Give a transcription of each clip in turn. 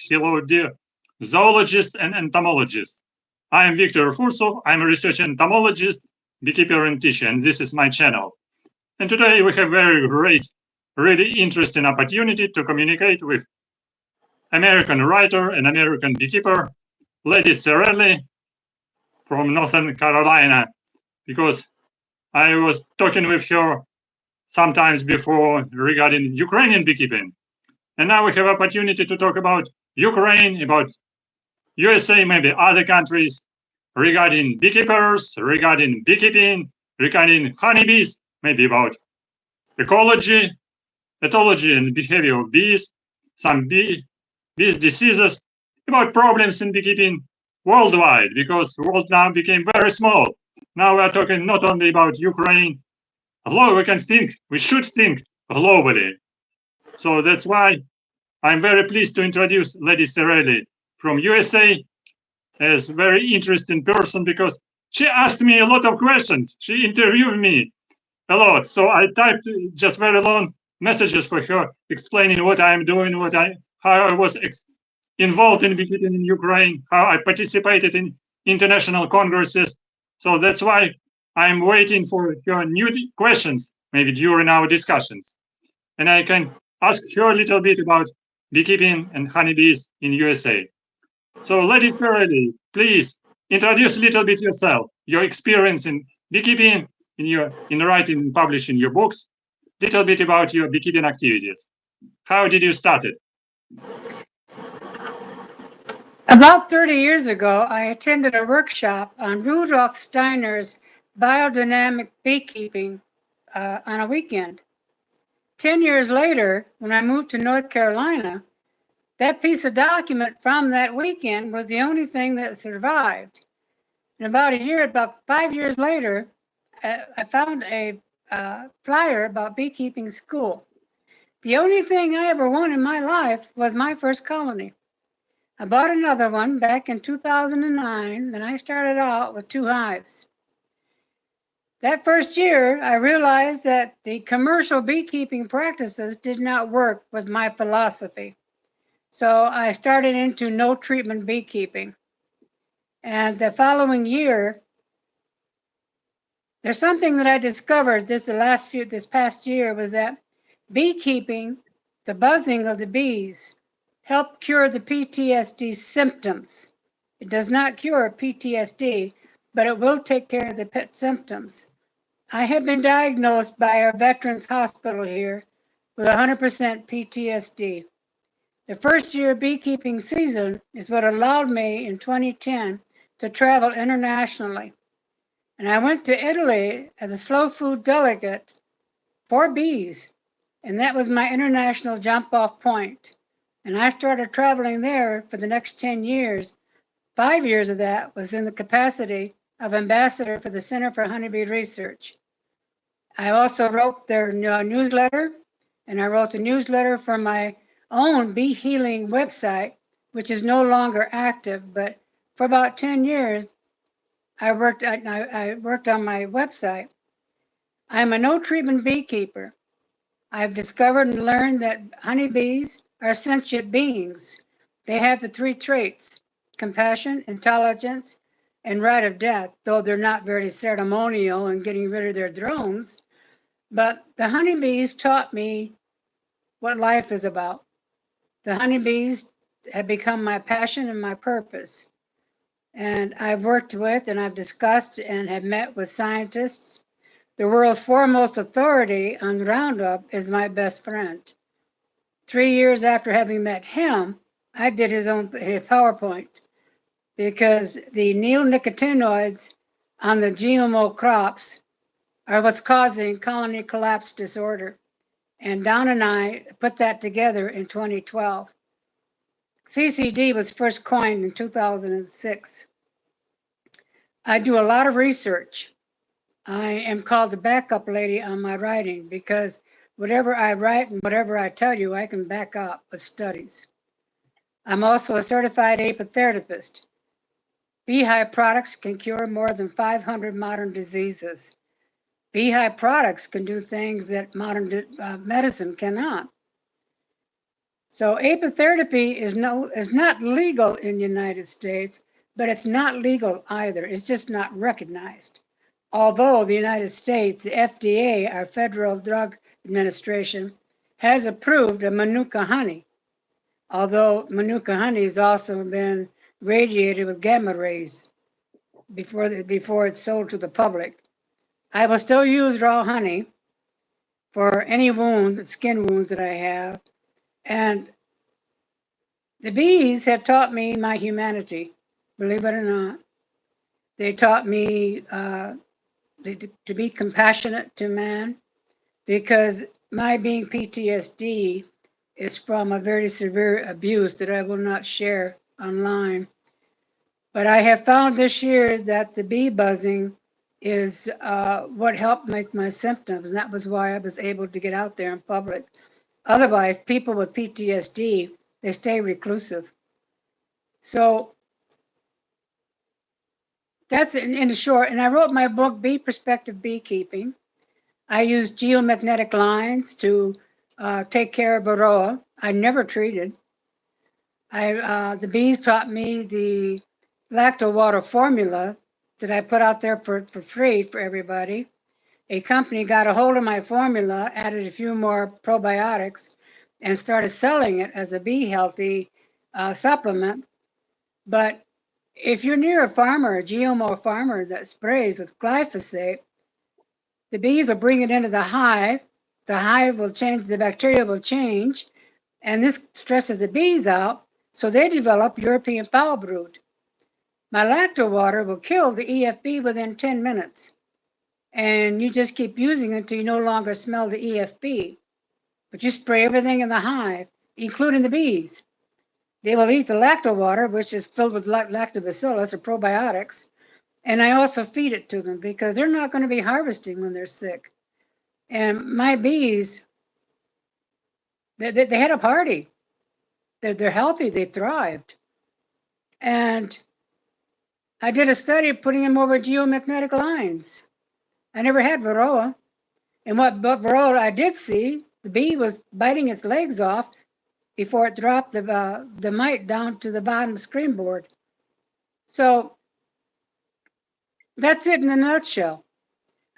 viewers. Hello, dear zoologists and entomologists. I am Viktor Fursov. I'm a research entomologist, beekeeper and teacher, and this is my channel. And today we have very great, really interesting opportunity to communicate with American writer and American beekeeper, Lady Cerelli from Northern Carolina, because I was talking with her sometimes before regarding Ukrainian beekeeping. And now we have opportunity to talk about Ukraine, about USA, maybe other countries, regarding beekeepers, regarding beekeeping, regarding honeybees, maybe about ecology, ethology and behavior of bees, some bees diseases, about problems in beekeeping worldwide, because the world now became very small. Now we are talking not only about Ukraine, although we should think globally. So that's why I'm very pleased to introduce Lady Cerelli from USA as a very interesting person, because she asked me a lot of questions. She interviewed me a lot. So I typed just very long messages for her explaining what I'm doing, how I was involved in beekeeping in Ukraine, how I participated in international congresses. So that's why I'm waiting for her new questions, maybe during our discussions. And I can ask her a little bit about beekeeping and honeybees in USA. So Lady Cerelli, please introduce a little bit yourself, your experience in beekeeping, in writing and publishing your books, a little bit about your beekeeping activities. How did you start it? About 30 years ago, I attended a workshop on Rudolf Steiner's biodynamic beekeeping on a weekend. 10 years later, when I moved to North Carolina, that piece of document from that weekend was the only thing that survived. And about 5 years later, I found a flyer about beekeeping school. The only thing I ever won in my life was my first colony. I bought another one back in 2009, and I started out with 2 hives. That first year, I realized that the commercial beekeeping practices did not work with my philosophy. So I started into no treatment beekeeping. And the following year, there's something that I discovered this past year, was that beekeeping, the buzzing of the bees, help cure the PTSD symptoms. It does not cure PTSD, but it will take care of the pet symptoms. I have been diagnosed by our Veterans Hospital here with 100% PTSD. The first year beekeeping season is what allowed me in 2010 to travel internationally. And I went to Italy as a slow food delegate for bees, and that was my international jump-off point. And I started traveling there for the next 10 years. 5 years of that was in the capacity of ambassador for the Center for Honeybee Research. I also wrote their newsletter, and I wrote the newsletter for my own bee healing website, which is no longer active, but for about 10 years, I worked on my website. I'm a no-treatment beekeeper. I've discovered and learned that honeybees are sentient beings. They have the 3 traits: compassion, intelligence, and right of death, though they're not very ceremonial in getting rid of their drones. But the honeybees taught me what life is about. The honeybees have become my passion and my purpose. And I've worked with and I've discussed and have met with scientists. The world's foremost authority on Roundup is my best friend. 3 years after having met him, I did his PowerPoint, because the neonicotinoids on the GMO crops are what's causing colony collapse disorder. And Don and I put that together in 2012. CCD was first coined in 2006. I do a lot of research. I am called the backup lady on my writing, because whatever I write and whatever I tell you, I can back up with studies. I'm also a certified apitherapist. Beehive products can cure more than 500 modern diseases. Beehive products can do things that modern medicine cannot. So apitherapy is not legal in the United States, but it's not legal either. It's just not recognized. Although the United States, the FDA, our Federal Drug Administration, has approved a Manuka honey, although Manuka honey has also been radiated with gamma rays before it's sold to the public. I will still use raw honey for any skin wounds that I have. And the bees have taught me my humanity, believe it or not. They taught me to be compassionate to man, because my being PTSD is from a very severe abuse that I will not share online. But I have found this year that the bee buzzing is what helped my symptoms, and that was why I was able to get out there in public. Otherwise, people with PTSD, they stay reclusive. So that's in short. And I wrote my book, Bee Perspective Beekeeping. I used geomagnetic lines to take care of varroa. I never treated. The bees taught me the lacto water formula that I put out there for free for everybody. A company got a hold of my formula, added a few more probiotics, and started selling it as a bee healthy supplement. But if you're near a farmer, a GMO farmer that sprays with glyphosate, the bees will bring it into the hive will change, the bacteria will change, and this stresses the bees out, so they develop European foul brood. My lacto water will kill the EFB within 10 minutes. And you just keep using it until you no longer smell the EFB. But you spray everything in the hive, including the bees. They will eat the lacto water, which is filled with lactobacillus or probiotics. And I also feed it to them because they're not going to be harvesting when they're sick. And my bees, they had a party. They're healthy, they thrived. And I did a study of putting them over geomagnetic lines. I never had varroa. And what varroa I did see, the bee was biting its legs off before it dropped the mite down to the bottom screen board. So that's it in a nutshell.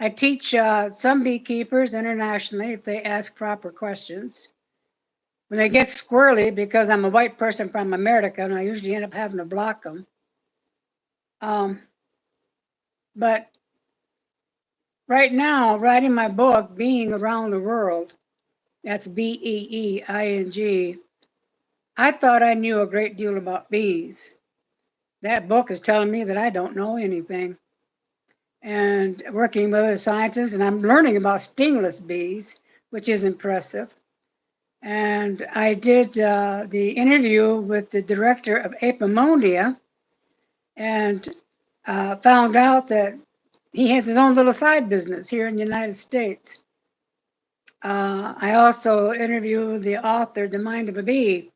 I teach some beekeepers internationally if they ask proper questions. When they get squirrely, because I'm a white person from America, and I usually end up having to block them. But right now, writing my book, Being Around the World, that's BEEING, I thought I knew a great deal about bees. That book is telling me that I don't know anything. And working with other scientists, and I'm learning about stingless bees, which is impressive. And I did the interview with the director of Entomologia, and found out that he has his own little side business here in the United States. I also interviewed the author, The Mind of a Bee.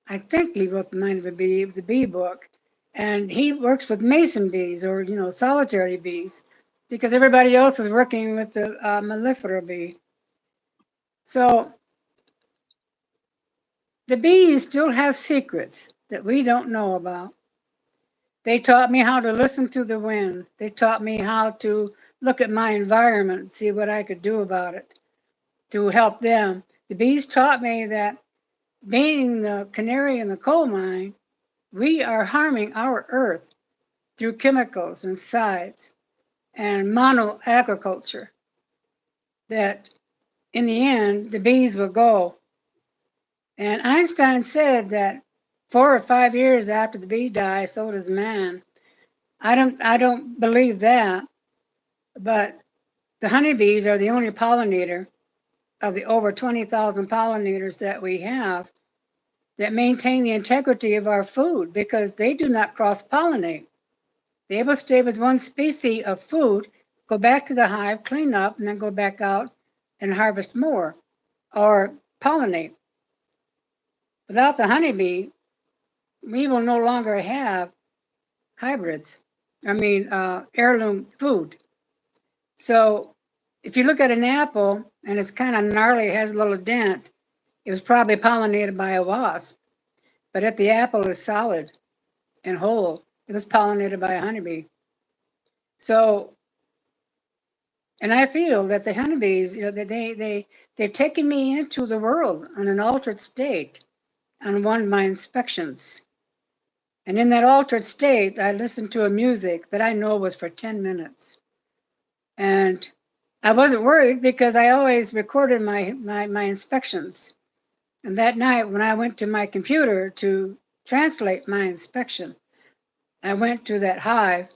I think he wrote The Mind of a Bee. It was a bee book. And he works with mason bees, or, solitary bees, because everybody else is working with the mellifera bee. So the bees still have secrets that we don't know about. They taught me how to listen to the wind. They taught me how to look at my environment and see what I could do about it to help them. The bees taught me that being the canary in the coal mine, we are harming our earth through chemicals and sides and mono agriculture, that in the end, the bees will go. And Einstein said that 4 or 5 years after the bee dies, so does man. I don't believe that, but the honeybees are the only pollinator of the over 20,000 pollinators that we have that maintain the integrity of our food, because they do not cross-pollinate. They will stay with one species of food, go back to the hive, clean up, and then go back out and harvest more or pollinate. Without the honeybee, we will no longer have hybrids. Heirloom food. So if you look at an apple and it's kind of gnarly, it has a little dent, It was probably pollinated by a wasp, but if the apple is solid and whole, it was pollinated by a honeybee. So, and I feel that the honeybees, you know, that they're taking me into the world on an altered state on one of my inspections. And in that altered state, I listened to a music that I know was for 10 minutes. And I wasn't worried because I always recorded my inspections. And that night when I went to my computer to translate my inspection, I went to that hive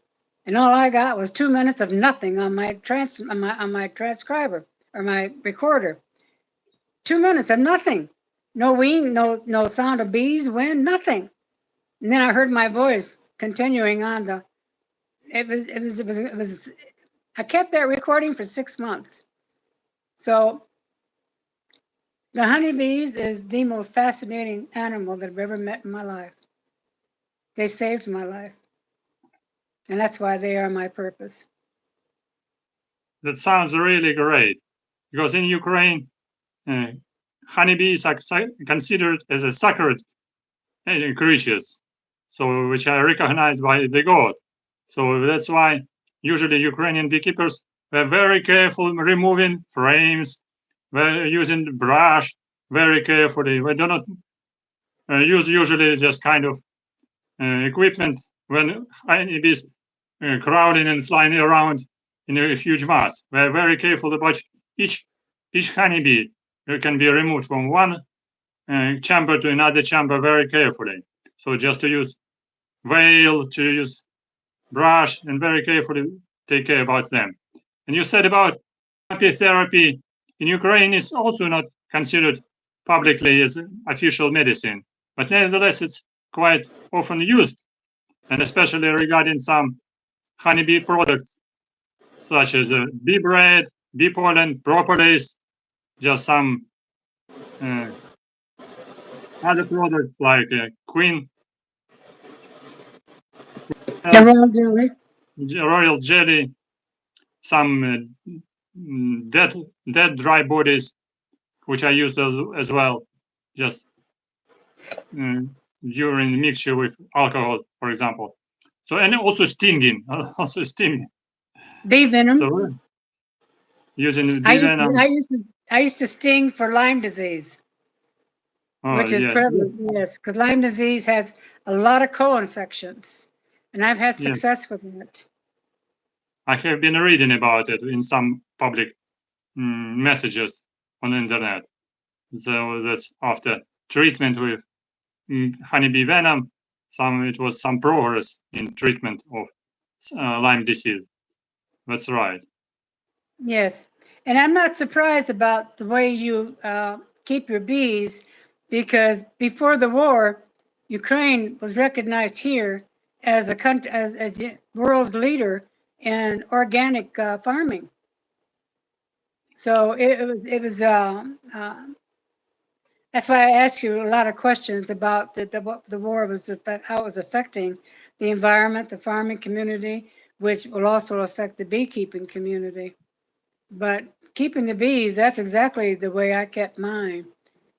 and all I got was 2 minutes of nothing on my transcriber or my recorder. 2 minutes of nothing. No wing, no sound of bees, wind, nothing. And then I heard my voice continuing on it was I kept that recording for 6 months. So the honeybees is the most fascinating animal that I've ever met in my life. They saved my life. And that's why they are my purpose. That sounds really great, because in Ukraine, honeybees are considered as a sacred creatures, so which are recognized by the god. So that's why usually Ukrainian beekeepers were very careful removing frames, were using brush very carefully. We do not use usually just kind of equipment when honeybees crowding and flying around in a huge mass. We're very careful about each honeybee can be removed from one chamber to another chamber very carefully. So just to use veil, to use brush, and very carefully take care about them. And you said about apitherapy in Ukraine is also not considered publicly as official medicine, but nevertheless it's quite often used, and especially regarding some honeybee products such as bee bread, bee pollen, propolis, just some other products like queen The royal jelly. royal jelly, some dead dry bodies, which I used as well, just during the mixture with alcohol, for example. So, and also stinging, Bee venom. So using bee venom. I used to sting for Lyme disease, which is prevalent, yes, because Lyme disease has a lot of co-infections, and I've had success with it. I have been reading about it in some public messages on the internet. So that's after treatment with honeybee venom, it was some progress in treatment of Lyme disease. That's right. Yes, and I'm not surprised about the way you keep your bees, because before the war, Ukraine was recognized here as a country, as the world's leader in organic farming. So it was that's why I asked you a lot of questions about what the war was, how it was affecting the environment, the farming community, which will also affect the beekeeping community. But keeping the bees, that's exactly the way I kept mine.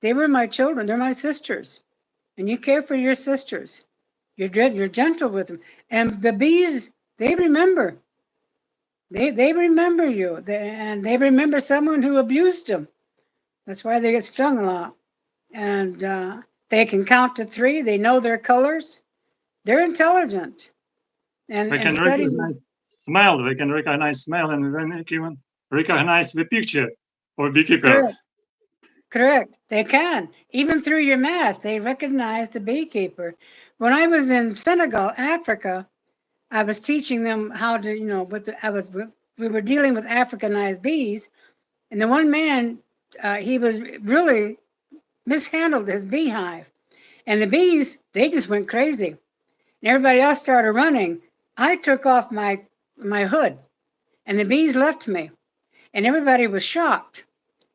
They were my children. They're my sisters. And you care for your sisters. You're gentle with them. And the bees, they remember. They remember you. And they remember someone who abused them. That's why they get stung a lot. And they can count to 3. They know their colors. They're intelligent. And they can recognize smell. They can recognize smell, and then they can recognize the picture of beekeeper. Correct. They can. Even through your mask, they recognize the beekeeper. When I was in Senegal, Africa, I was teaching them how to, you know, we were dealing with Africanized bees, and the one man, he was really mishandled his beehive, and the bees, they just went crazy, and everybody else started running. I took off my hood, and the bees left me, and everybody was shocked.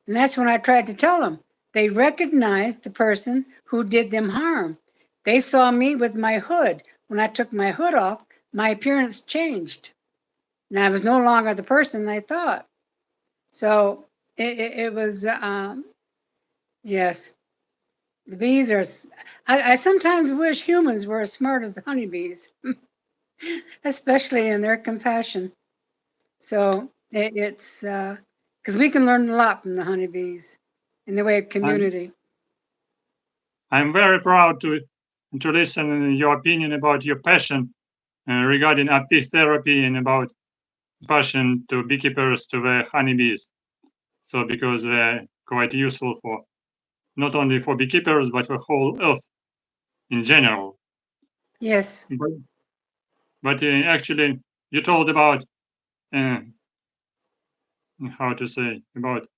And that's when I tried to tell them. They recognized the person who did them harm. They saw me with my hood. When I took my hood off, my appearance changed. And I was no longer the person they thought. So it was, yes. The bees are, I sometimes wish humans were as smart as the honeybees, especially in their compassion. So it's, because we can learn a lot from the honeybees in the way of community. I'm very proud to listen your opinion about your passion regarding apitherapy and about passion to beekeepers to the honeybees. So because they're quite useful for not only for beekeepers but for whole earth in general. Yes. But actually, you told about how to say about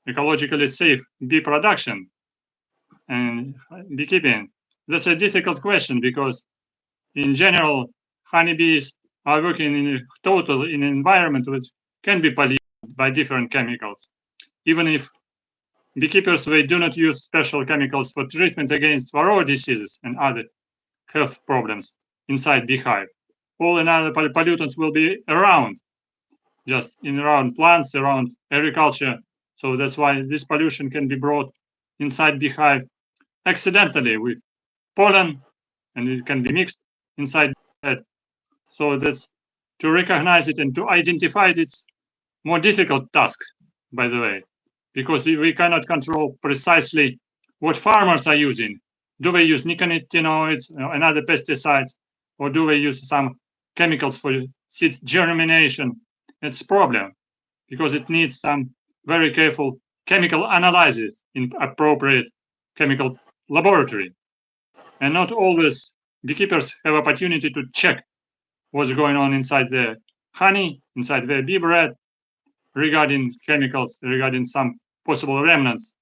ecologically safe bee production and beekeeping. That's a difficult question because in general, honeybees are working in an environment which can be polluted by different chemicals. Even if beekeepers, they do not use special chemicals for treatment against varroa diseases and other health problems inside beehive. All another pollutants will be around, just around plants, around agriculture. So that's why this pollution can be brought inside beehive accidentally with pollen, and it can be mixed inside that. So that's to recognize it and to identify it. It's more difficult task, by the way, because we cannot control precisely what farmers are using. Do they use nicotinoids and other pesticides, or do they use some chemicals for seed germination? It's a problem because it needs some very careful chemical analysis in appropriate chemical laboratory. And not always beekeepers have opportunity to check what's going on inside the honey, inside the bee bread, regarding chemicals, regarding some possible remnants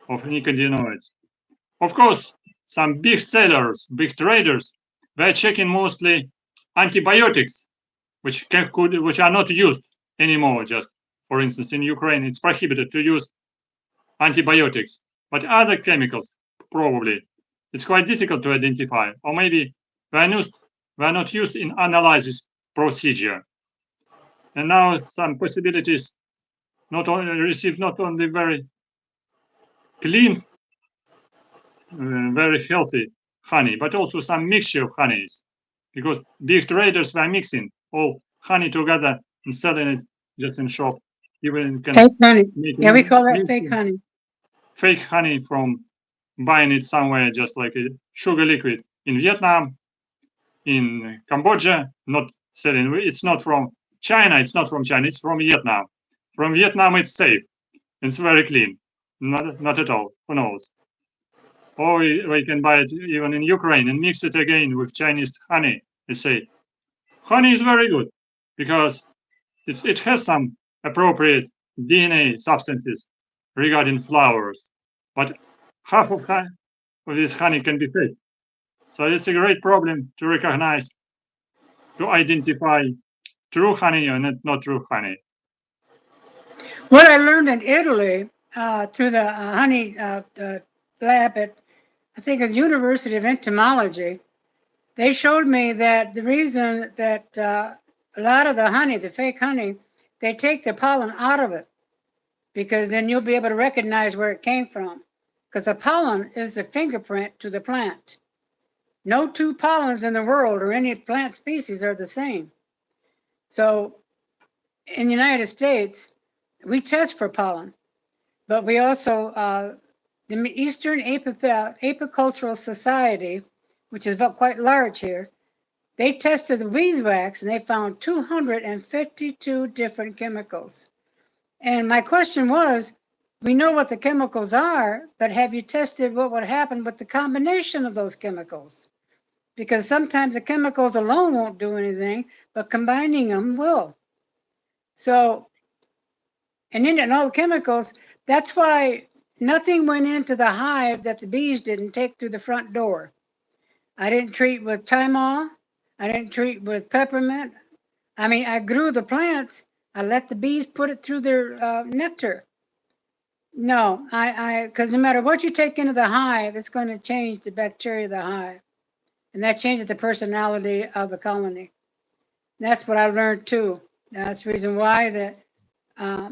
of nicotinoids. Of course, some big sellers, big traders, they're checking mostly antibiotics, which are not used anymore. Just for instance, in Ukraine, it's prohibited to use antibiotics, but other chemicals probably it's quite difficult to identify, or maybe they are not used in analysis procedure. And now some possibilities not only very clean, very healthy honey, but also some mixture of honeys, because big traders were mixing all honey together and selling it just in shop. Even can fake honey. Yeah, we call that fake honey. Fake honey from buying it somewhere, just like a sugar liquid in Vietnam, in Cambodia, not selling. It's not from China. It's not from China. It's from Vietnam. From Vietnam, it's safe. It's very clean. Not at all. Who knows? Or we can buy it even in Ukraine and mix it again with Chinese honey. They say honey is very good because it has some appropriate DNA substances regarding flowers, but half of this honey can be fake. So it's a great problem to recognize, to identify true honey and not true honey. What I learned in Italy through the honey lab at, I think, the University of Entomology, they showed me that the reason that a lot of the honey, the fake honey, they take the pollen out of it because then you'll be able to recognize where it came from, because the pollen is the fingerprint to the plant. No two pollens in the world or any plant species are the same. So in the United States, we test for pollen, but we also, the Eastern Apicultural Society, which is quite large here, they tested the beeswax and they found 252 different chemicals. And my question was, we know what the chemicals are, but have you tested what would happen with the combination of those chemicals? Because sometimes the chemicals alone won't do anything, but combining them will. So, and in all the chemicals, that's why nothing went into the hive that the bees didn't take through the front door. I didn't treat with Thymol. I didn't treat with peppermint. I mean, I grew the plants. I let the bees put it through their nectar. No, because no matter what you take into the hive, it's going to change the bacteria of the hive. And that changes the personality of the colony. That's what I learned too. That's the reason why that I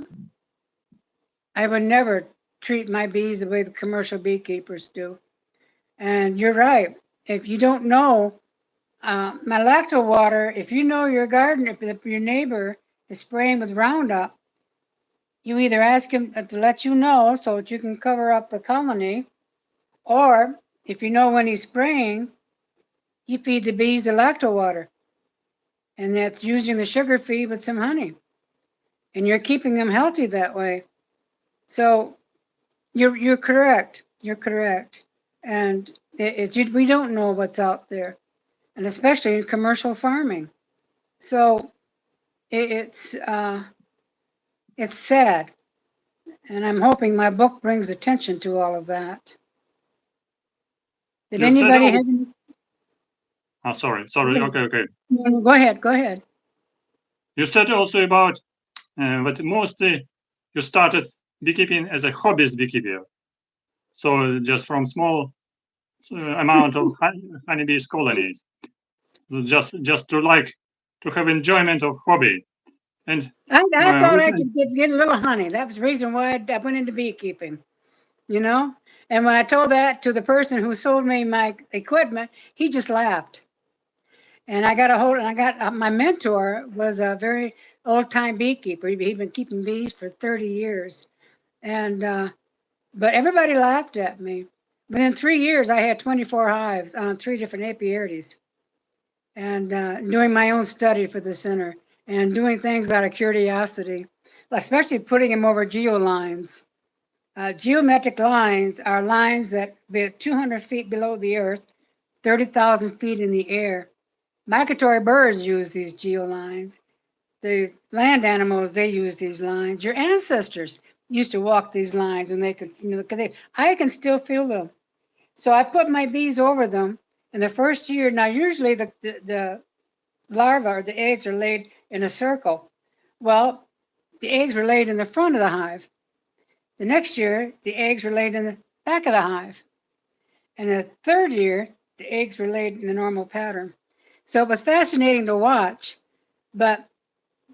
would never treat my bees the way the commercial beekeepers do. And you're right. If you don't know, my lacto water, if you know your garden, if your neighbor is spraying with Roundup, you either ask him to let you know so that you can cover up the colony, or if you know when he's spraying, you feed the bees the lacto water. And that's using the sugar feed with some honey. And you're keeping them healthy that way. So you're correct. You're correct. And we don't know what's out there, and especially in commercial farming. So it's sad, and I'm hoping my book brings attention to all of that. Did You said anybody all- have any? Oh, sorry. Okay. No, go ahead. You said also about that mostly you started beekeeping as a hobbyist beekeeper. So just from small amount of honeybees colonies, just to have enjoyment of hobby. And I thought I could get a little honey. That was the reason why I went into beekeeping, you know? And when I told that to the person who sold me my equipment, he just laughed. And I got my mentor was a very old time beekeeper. He'd been keeping bees for 30 years. And, but everybody laughed at me. Within 3 years, I had 24 hives on 3 different apiaries. And doing my own study for the center and doing things out of curiosity, especially putting them over geolines. Geometric lines are lines that be 200 feet below the earth, 30,000 feet in the air. Migratory birds use these geolines. The land animals, they use these lines. Your ancestors used to walk these lines when they could, because I can still feel them. So I put my bees over them. In the first year, now usually the larvae or the eggs are laid in a circle. Well, the eggs were laid in the front of the hive. The next year, the eggs were laid in the back of the hive. And the third year, the eggs were laid in the normal pattern. So it was fascinating to watch, but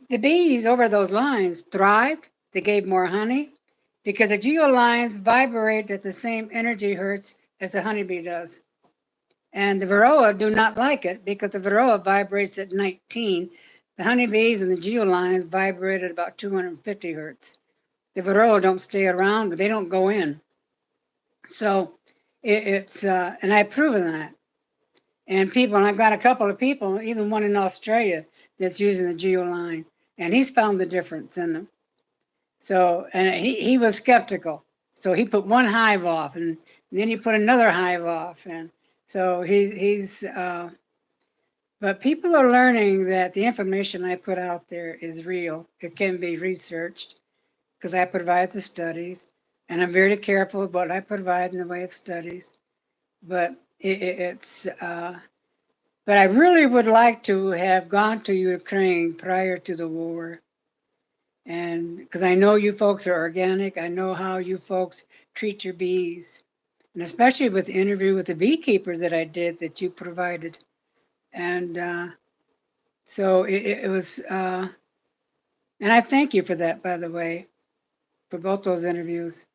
the bees over those lines thrived. They gave more honey because the geolines vibrate at the same energy hertz as the honeybee does. And the varroa do not like it because the varroa vibrates at 19. The honeybees and the geolines vibrate at about 250 hertz. The varroa don't stay around, but they don't go in. So and I've proven that. And I've got a couple of people, even one in Australia, that's using the geoline, and he's found the difference in them. So, and he was skeptical. So he put one hive off, and then he put another hive off, and so but people are learning that the information I put out there is real. It can be researched because I provide the studies, and I'm very careful about what I provide in the way of studies. But but I really would like to have gone to Ukraine prior to the war. And because I know you folks are organic, I know how you folks treat your bees. And especially with the interview with the beekeeper that I did that you provided. And so it was, and I thank you for that, by the way, for both those interviews.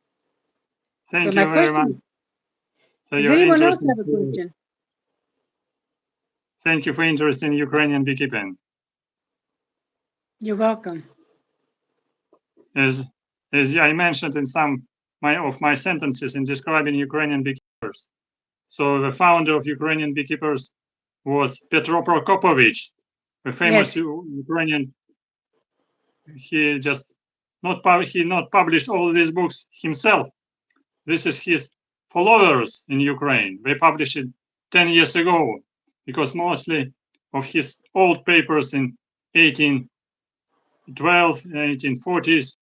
thank So you my very question much for does your anyone else interest. have a question? Thank you for interest in Ukrainian beekeeping. You're welcome. As I mentioned in some of my sentences in describing Ukrainian beekeepers. So the founder of Ukrainian beekeepers was Petro Prokopovich, the famous Yes. Ukrainian. He not published all these books himself. This is his followers in Ukraine. They published it 10 years ago because mostly of his old papers in 1812, 1840s,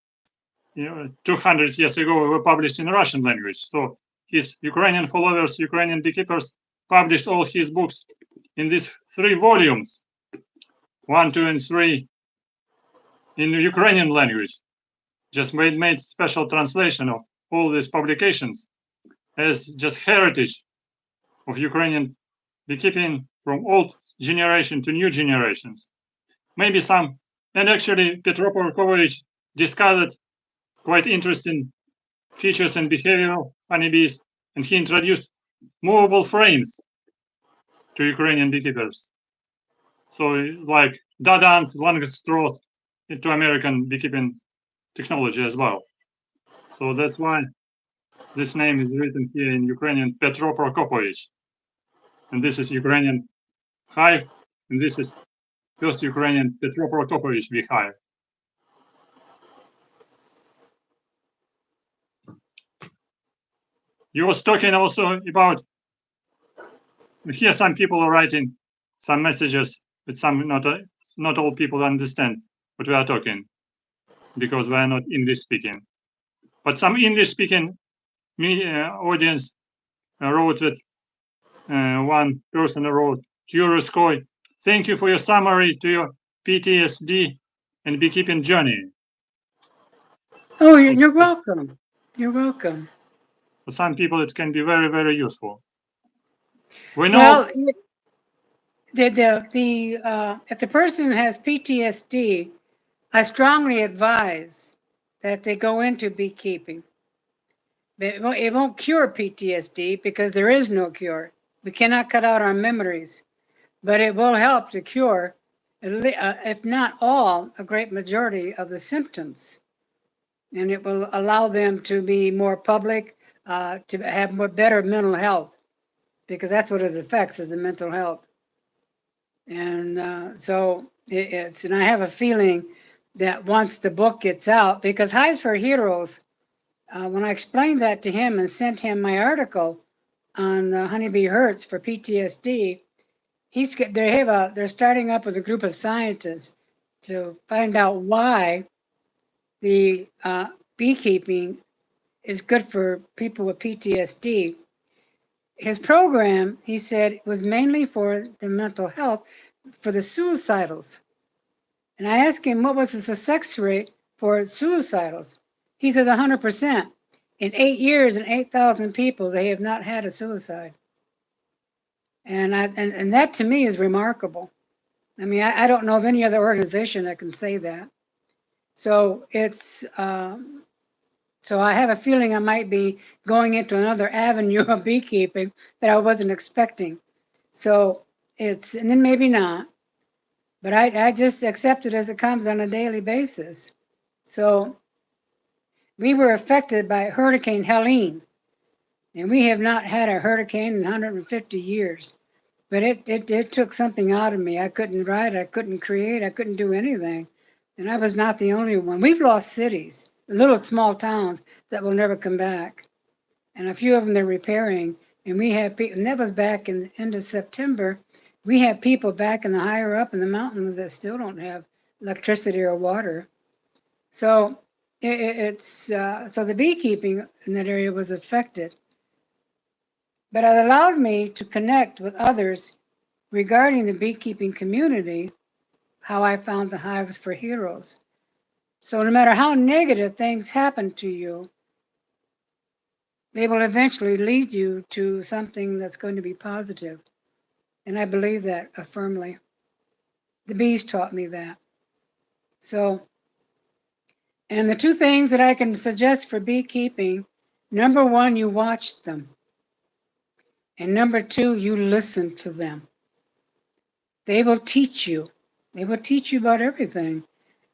200 years ago, were published in Russian language. So his Ukrainian followers, Ukrainian beekeepers, published all his books in these 3 volumes, 1, 2, and 3, in Ukrainian language. Just made special translation of all these publications as just heritage of Ukrainian beekeeping from old generation to new generations. Maybe and actually Petro Porkovich discovered quite interesting features and behavior of honeybees, and he introduced movable frames to Ukrainian beekeepers. So like Dadant, one straw into American beekeeping technology as well. So that's why this name is written here in Ukrainian Petro Prokopovich. And this is Ukrainian hive, and this is first Ukrainian Petro Prokopovich beehive. You was talking also about, here some people are writing some messages, but some not all people understand what we are talking, because we are not English speaking. But some English speaking audience wrote that one person wrote, Yuroskoy, thank you for your summary to your PTSD and beekeeping journey. Oh, you're welcome. You're welcome. For some people, it can be very, very useful. We know. Well, if the person has PTSD, I strongly advise that they go into beekeeping. It won't cure PTSD because there is no cure. We cannot cut out our memories, but it will help to cure, if not all, a great majority of the symptoms. And it will allow them to be more public, to have better mental health, because that's what it affects, is the mental health. And so and I have a feeling that once the book gets out, because Hives for Heroes, when I explained that to him and sent him my article on honeybee hurts for PTSD, they're starting up with a group of scientists to find out why the beekeeping is good for people with PTSD. His program, he said, was mainly for the mental health, for the suicidals. And I asked him what was the success rate for suicidals. He says 100%. In 8 years and 8,000 people, they have not had a suicide. And that to me is remarkable. I mean, I don't know of any other organization that can say that. So it's so I have a feeling I might be going into another avenue of beekeeping that I wasn't expecting. So and then maybe not, but I just accept it as it comes on a daily basis. So we were affected by Hurricane Helene, and we have not had a hurricane in 150 years. But it took something out of me. I couldn't write, I couldn't create, I couldn't do anything. And I was not the only one. We've lost cities, little small towns that will never come back. And a few of them they're repairing. And we have people, and that was back in the end of September. We have people back in the higher up in the mountains that still don't have electricity or water. So so the beekeeping in that area was affected. But it allowed me to connect with others regarding the beekeeping community, how I found the Hives for Heroes. So no matter how negative things happen to you, they will eventually lead you to something that's going to be positive. And I believe that firmly. The bees taught me that. So, and the two things that I can suggest for beekeeping, number one, you watch them. And number two, you listen to them. They will teach you. They will teach you about everything.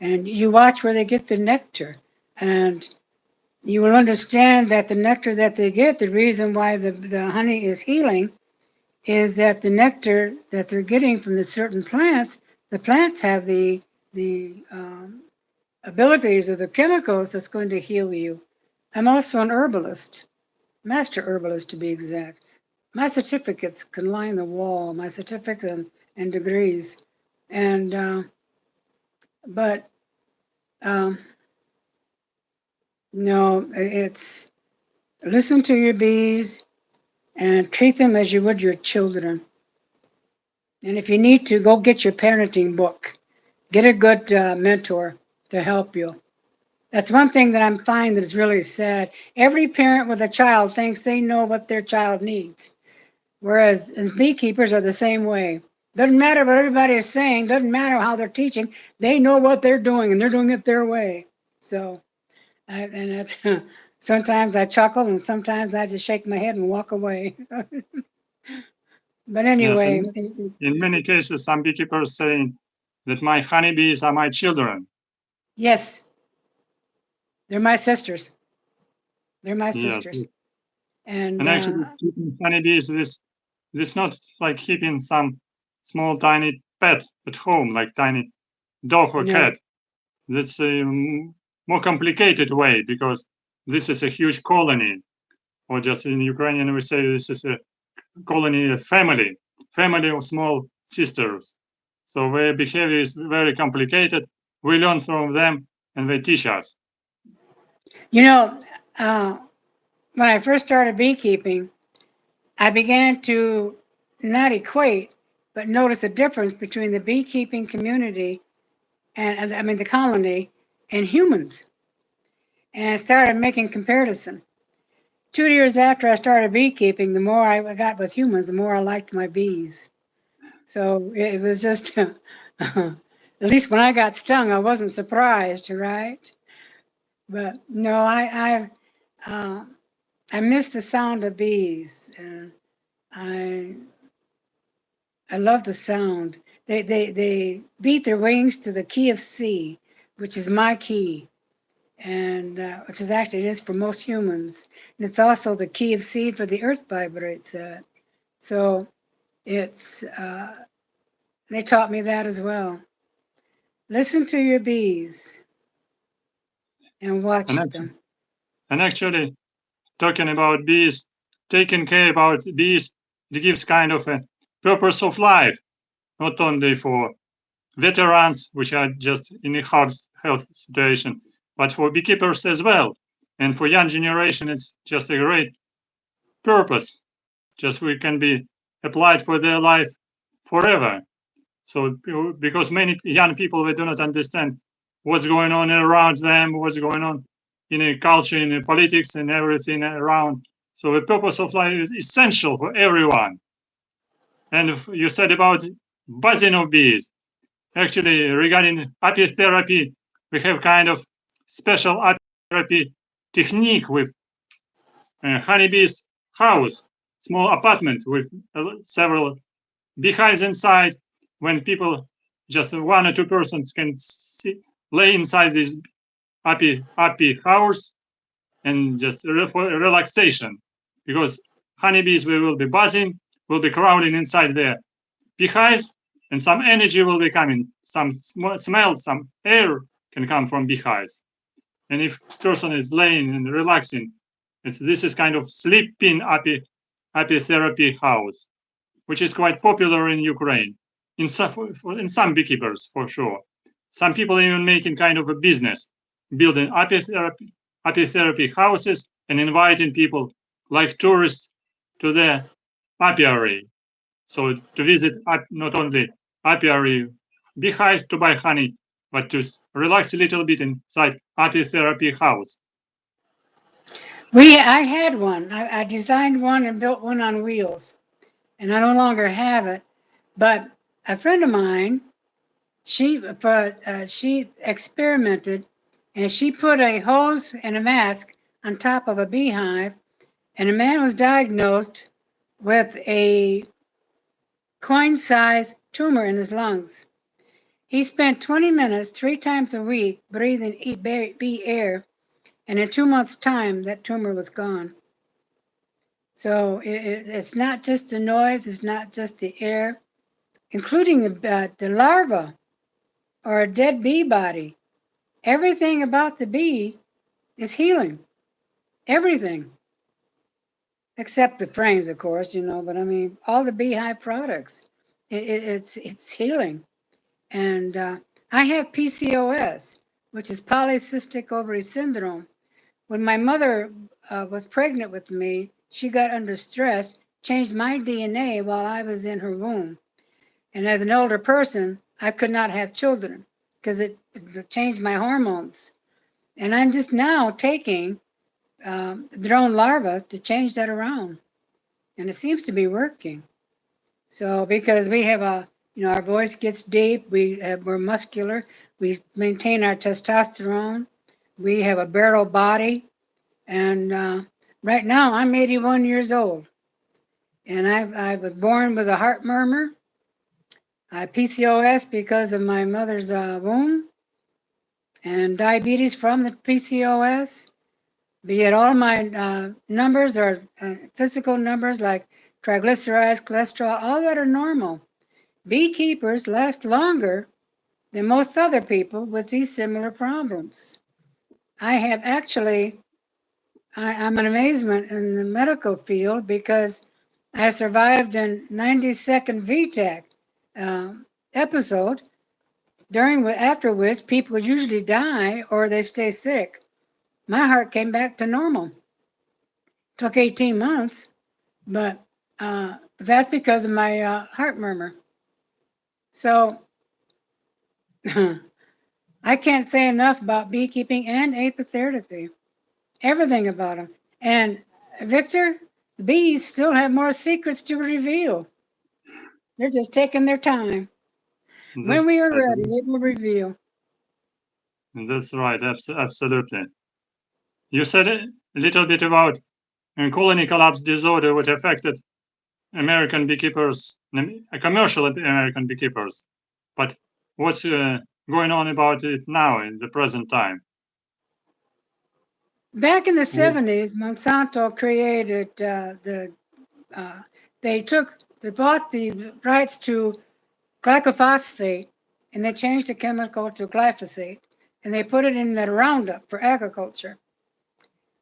And you watch where they get the nectar. And you will understand that the nectar that they get, the reason why the honey is healing, is that the nectar that they're getting from the certain plants, the plants have the abilities of the chemicals that's going to heal you. I'm also an herbalist, master herbalist to be exact. My certificates can line the wall, my certificates and degrees. And, but, no, it's listen to your bees and treat them as you would your children. And if you need to, go get your parenting book. Get a good mentor to help you. That's one thing that I'm finding that is really sad. Every parent with a child thinks they know what their child needs. Whereas as beekeepers are the same way. Doesn't matter what everybody is saying, doesn't matter how they're teaching, they know what they're doing and they're doing it their way. So, and that's, Sometimes I chuckle and sometimes I just shake my head and walk away. But Yes, anyway, in many cases, some beekeepers saying that my honeybees are my children. yes, they're my sisters. They're my Yes, sisters. And and actually keeping honeybees, this not like keeping some small tiny pet at home, like tiny dog or no, cat. That's a more complicated way because this is a huge colony, or just in Ukrainian we say this is a colony, a family of small sisters. So their behavior is very complicated. We learn from them and they teach us. you know, when I first started beekeeping, I began to not equate, but notice the difference between the beekeeping community and I mean the colony and humans. And I started making comparison. 2 years after I started beekeeping, the more I got with humans, the more I liked my bees. So it was just, at least when I got stung, I wasn't surprised, right? But no, I miss the sound of bees. I I love the sound. They beat their wings to the key of C, which is my key, and which is actually it is for most humans, and it's also the key of C for the earth vibrates at. So it's they taught me that as well. Listen to your bees and watch them. And actually, talking about bees, taking care about bees, it gives kind of a purpose of life, not only for veterans, which are just in a hard health situation, but for beekeepers as well. And for young generation, it's just a great purpose. Just we can be applied for their life forever. So because many young people, they do not understand what's going on around them, what's going on in a culture, in a politics and everything around. So the purpose of life is essential for everyone. And you said about buzzing of bees. Actually, regarding apitherapy, we have kind of special apitherapy technique with honeybees house, small apartment with several beehives inside. When people, just one or two persons can lay inside this api house and just for relaxation, because honeybees will be buzzing, will be crowding inside their beehives, and some energy will be coming, some smell, some air can come from beehives. And if person is laying and relaxing, this is kind of sleeping apitherapy house, which is quite popular in Ukraine, in some beekeepers for sure. Some people even making kind of a business, building apitherapy houses and inviting people like tourists to their apiary. So to visit not only apiary beehives to buy honey, but to relax a little bit inside apitherapy house. I had one. I designed one and built one on wheels, and I no longer have it. But a friend of mine, she experimented, and she put a hose and a mask on top of a beehive, and a man was diagnosed with a coin-sized tumor in his lungs. He spent 20 minutes 3 times a week breathing bee air, and in 2 months' time, that tumor was gone. So it's not just the noise, it's not just the air, including the larva or a dead bee body. Everything about the bee is healing. Everything. Except the frames, of course, but I mean, all the beehive products, it's healing. And I have PCOS, which is polycystic ovary syndrome. When my mother was pregnant with me, she got under stress, changed my DNA while I was in her womb. And as an older person, I could not have children because it changed my hormones. And I'm just now taking drone larvae to change that around. And it seems to be working. So because we have our voice gets deep, we're muscular, we maintain our testosterone, we have a barrel body, And right now I'm 81 years old. And I was born with a heart murmur. I PCOS because of my mother's womb, and diabetes from the PCOS. But yet all my numbers are physical numbers like triglycerides, cholesterol, all that are normal. Beekeepers last longer than most other people with these similar problems. I have actually, I'm an amazement in the medical field because I survived a 90-second VTAC episode, after which people usually die or they stay sick. My heart came back to normal. Took 18 months, but that's because of my heart murmur. So I can't say enough about beekeeping and apitherapy. Everything about them. And Victor, the bees still have more secrets to reveal. They're just taking their time. That's When we are right. ready, they will reveal. That's right. Absolutely. You said a little bit about colony collapse disorder, which affected American beekeepers, commercial American beekeepers. But what's going on about it now in the present time? Back in the 70s, Monsanto created they bought the rights to glyphosate, and they changed the chemical to glyphosate, and they put it in the Roundup for agriculture.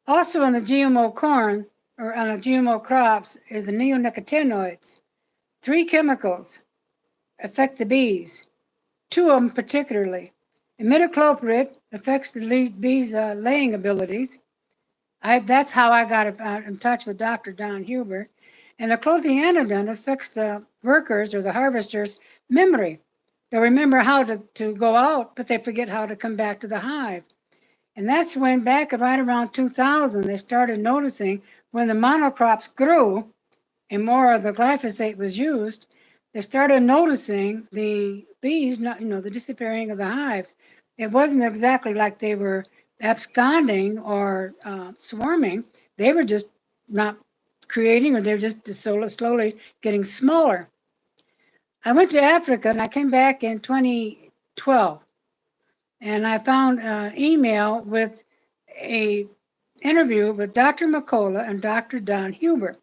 Also in the GMO corn, or on the GMO crops, is the neonicotinoids. 3 chemicals affect the bees, 2 of them particularly. Imidacloprid affects the bees' laying abilities. That's how I got in touch with Dr. Don Huber. And the clothianidin affects the workers or the harvesters' memory. They'll remember how to go out, but they forget how to come back to the hive. And that's when, back right around 2000, they started noticing when the monocrops grew and more of the glyphosate was used, they started noticing the bees, the disappearing of the hives. It wasn't exactly like they were absconding or swarming. They were just not creating, or they were just slowly getting smaller. I went to Africa and I came back in 2012, and I found an email with a interview with Dr. McCullough and Dr. Don Huber.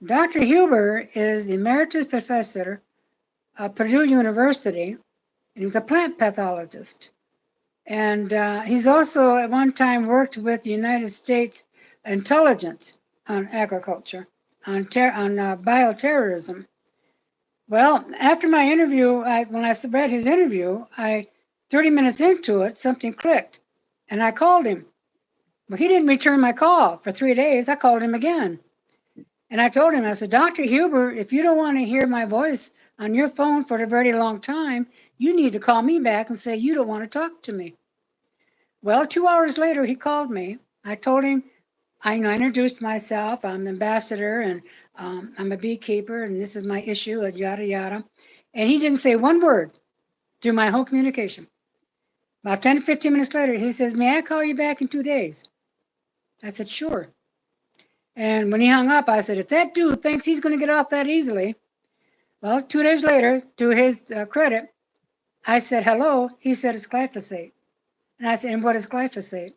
Dr. Huber is the emeritus professor at Purdue University, and he's a plant pathologist. And he's also at one time worked with the United States intelligence on agriculture, on bioterrorism. Well, after my interview, when I read his interview, 30 minutes into it, something clicked, and I called him. But he didn't return my call for 3 days. I called him again. And I told him, I said, Dr. Huber, if you don't want to hear my voice on your phone for a very long time, you need to call me back and say you don't want to talk to me. Well, 2 hours later, he called me. I told him, I introduced myself. I'm ambassador, and I'm a beekeeper, and this is my issue, and yada, yada. And he didn't say one word through my whole communication. About 10 to 15 minutes later, he says, may I call you back in 2 days? I said, sure. And when he hung up, I said, if that dude thinks he's going to get off that easily, well, 2 days later, to his credit, I said, hello. He said, it's glyphosate. And I said, and what is glyphosate?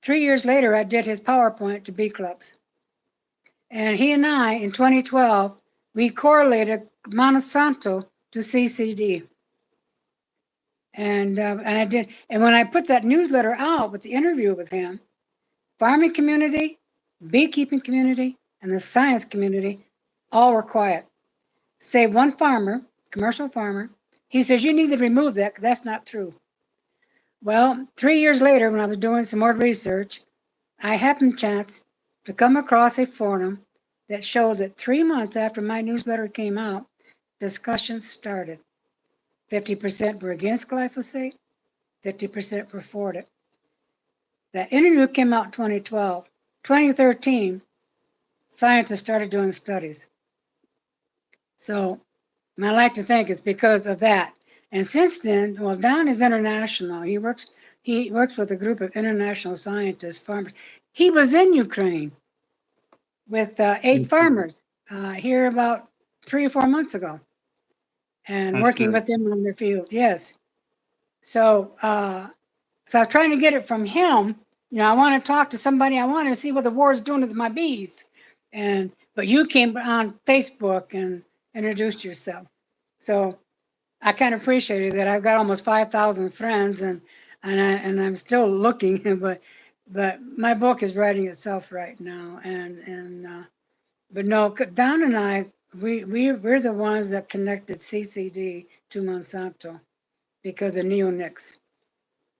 3 years later, I did his PowerPoint to bee clubs. And he and I, in 2012, we correlated Monsanto to CCD. And I did. And when I put that newsletter out with the interview with him, farming community, beekeeping community, and the science community all were quiet. Save one farmer, commercial farmer. He says, you need to remove that because that's not true. Well, 3 years later, when I was doing some more research, I happened chance to come across a forum that showed that 3 months after my newsletter came out, discussions started. 50% were against glyphosate, 50% were for it. That interview came out in 2012. 2013, scientists started doing studies. So I like to think it's because of that. And since then, well, Don is international. He works with a group of international scientists, farmers. he was in Ukraine with 8 Yes. farmers here about 3 or 4 months ago, and I working see. with them on their field. Yes. So, so I'm trying to get it from him. You know, I want to talk to somebody. I want to see what the war is doing with my bees. But you came on Facebook and introduced yourself. So I kind of appreciated that. I've got almost 5,000 friends, and I'm still looking, but my book is writing itself right now. But no, Don and I, we're the ones that connected CCD to Monsanto because of neonics.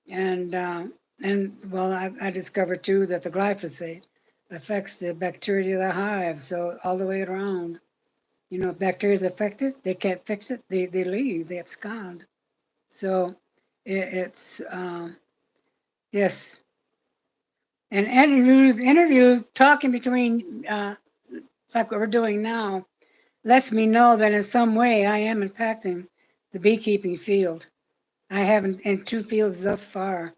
And well, I discovered too that the glyphosate affects the bacteria of the hive. So all the way around, you know, if bacteria is affected, they can't fix it. They leave. They abscond. So it's yes. And interviews, talking between like what we're doing now, lets me know that in some way I am impacting the beekeeping field. I haven't in 2 fields thus far.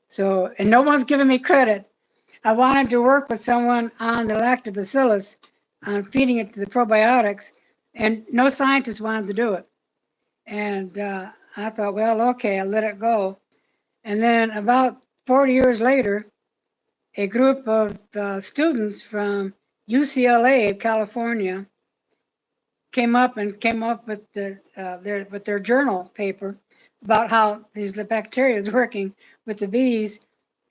So, and no one's giving me credit. I wanted to work with someone on the lactobacillus, on feeding it to the probiotics, and no scientist wanted to do it. And I thought, well, okay, I'll let it go. And then about 40 years later, a group of students from UCLA, California, came up with their journal paper about how the bacteria is working with the bees,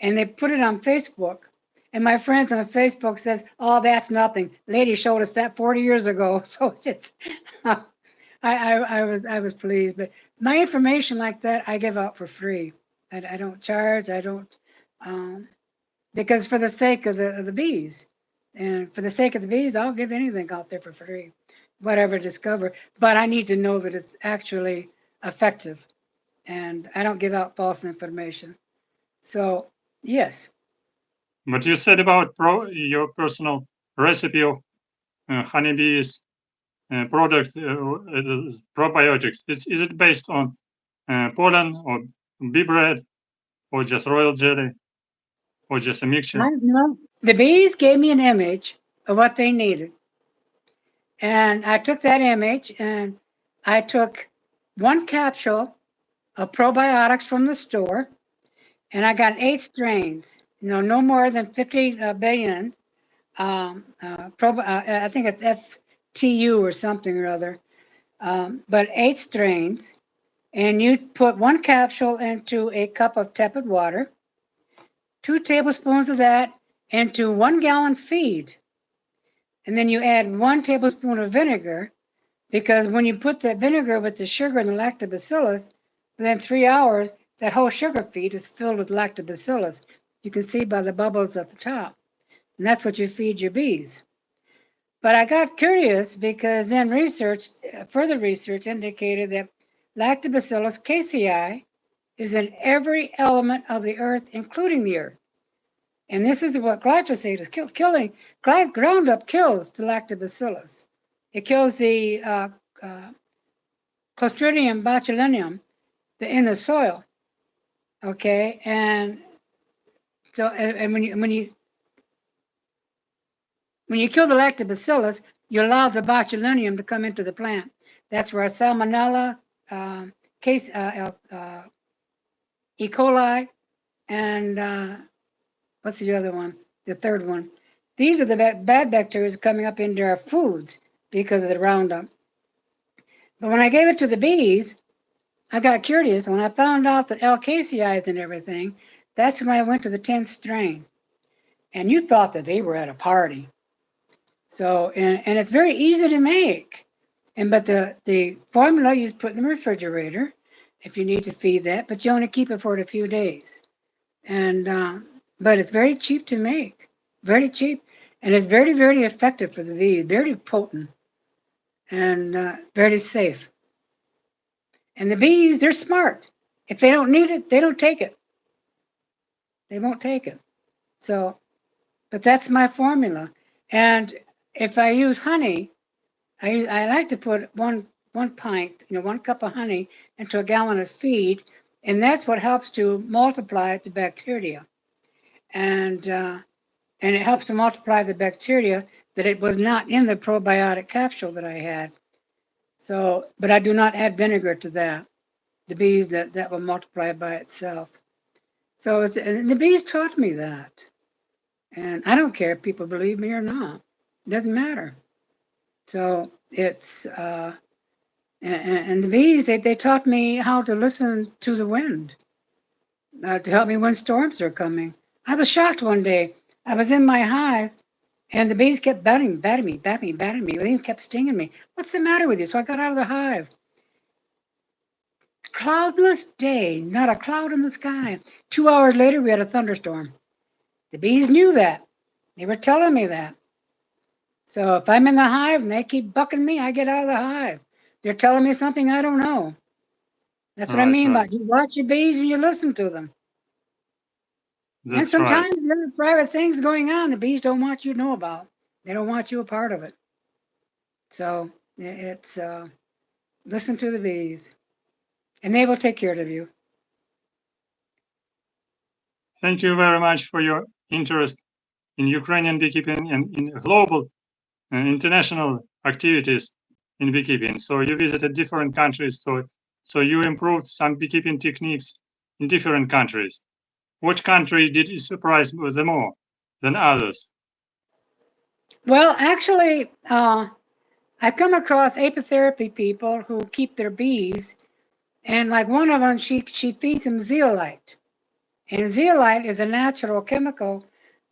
and they put it on Facebook. And my friends on Facebook says, "Oh, that's nothing. Lady showed us that 40 years ago." So it's just, I was pleased. But my information like that, I give out for free. I don't charge. I don't, because for the sake of the bees, and for the sake of the bees, I'll give anything out there for free, whatever I discover. But I need to know that it's actually effective, and I don't give out false information. So yes. But you said about your personal recipe of honeybees product probiotics. Is it based on pollen or bee bread or just royal jelly or just a mixture? No, the bees gave me an image of what they needed, and I took that image and I took 1 capsule of probiotics from the store, and I got 8 strains. You know, no more than 50 billion. I think it's FTU or something or other. But 8 strains, and you put 1 capsule into a cup of tepid water, 2 tablespoons of that into 1 gallon feed, and then you add 1 tablespoon of vinegar, because when you put the vinegar with the sugar and the lactobacillus, within 3 hours, that whole sugar feed is filled with lactobacillus. You can see by the bubbles at the top, and that's what you feed your bees. But I got curious because then further research indicated that Lactobacillus casei is in every element of the earth, including the earth. And this is what glyphosate is killing. Groundup kills the lactobacillus. It kills the Clostridium botulinum in the soil. Okay, and so and when you kill the lactobacillus, you allow the botulinum to come into the plant. That's where Salmonella, E. coli, and what's the other one? The third one. These are the bad bacteria coming up into our foods because of the Roundup. But when I gave it to the bees, I got curious. When I found out that L. casei is in everything, that's when I went to the 10th strain. And you thought that they were at a party. So, and it's very easy to make. But the formula you put in the refrigerator if you need to feed that, but you only keep it for a few days. And but it's very cheap to make, very cheap, and it's very, very effective for the bees, very potent, and very safe. And the bees, they're smart. If they don't need it, they don't take it. They won't take it. So, but that's my formula. And if I use honey, I like to put one pint, 1 cup of honey into a gallon of feed, and that's what helps to multiply the bacteria. And and it helps to multiply the bacteria that it was not in the probiotic capsule that I had. So, but I do not add vinegar to that. The bees that will multiply by itself. So and the bees taught me that. And I don't care if people believe me or not. It doesn't matter. So it's, and the bees, they taught me how to listen to the wind, to help me when storms are coming. I was shocked one day. I was in my hive and the bees kept batting me. They even kept stinging me. What's the matter with you? So I got out of the hive. Cloudless day, not a cloud in the sky. 2 hours later, we had a thunderstorm. The bees knew that. They were telling me that. So if I'm in the hive and they keep bucking me, I get out of the hive. They're telling me something I don't know. That's what I Right, mean by right. you watch your bees and you listen to them. And That's right. sometimes there are private things going on the bees don't want you to know about. They don't want you a part of it. So it's listen to the bees, and they will take care of you. Thank you very much for your interest in Ukrainian beekeeping and in global and international activities in beekeeping. So you visited different countries, so you improved some beekeeping techniques in different countries. Which country did you surprise the more than others? Well, actually, I've come across apitherapy people who keep their bees, and like one of them, she feeds them zeolite, and zeolite is a natural chemical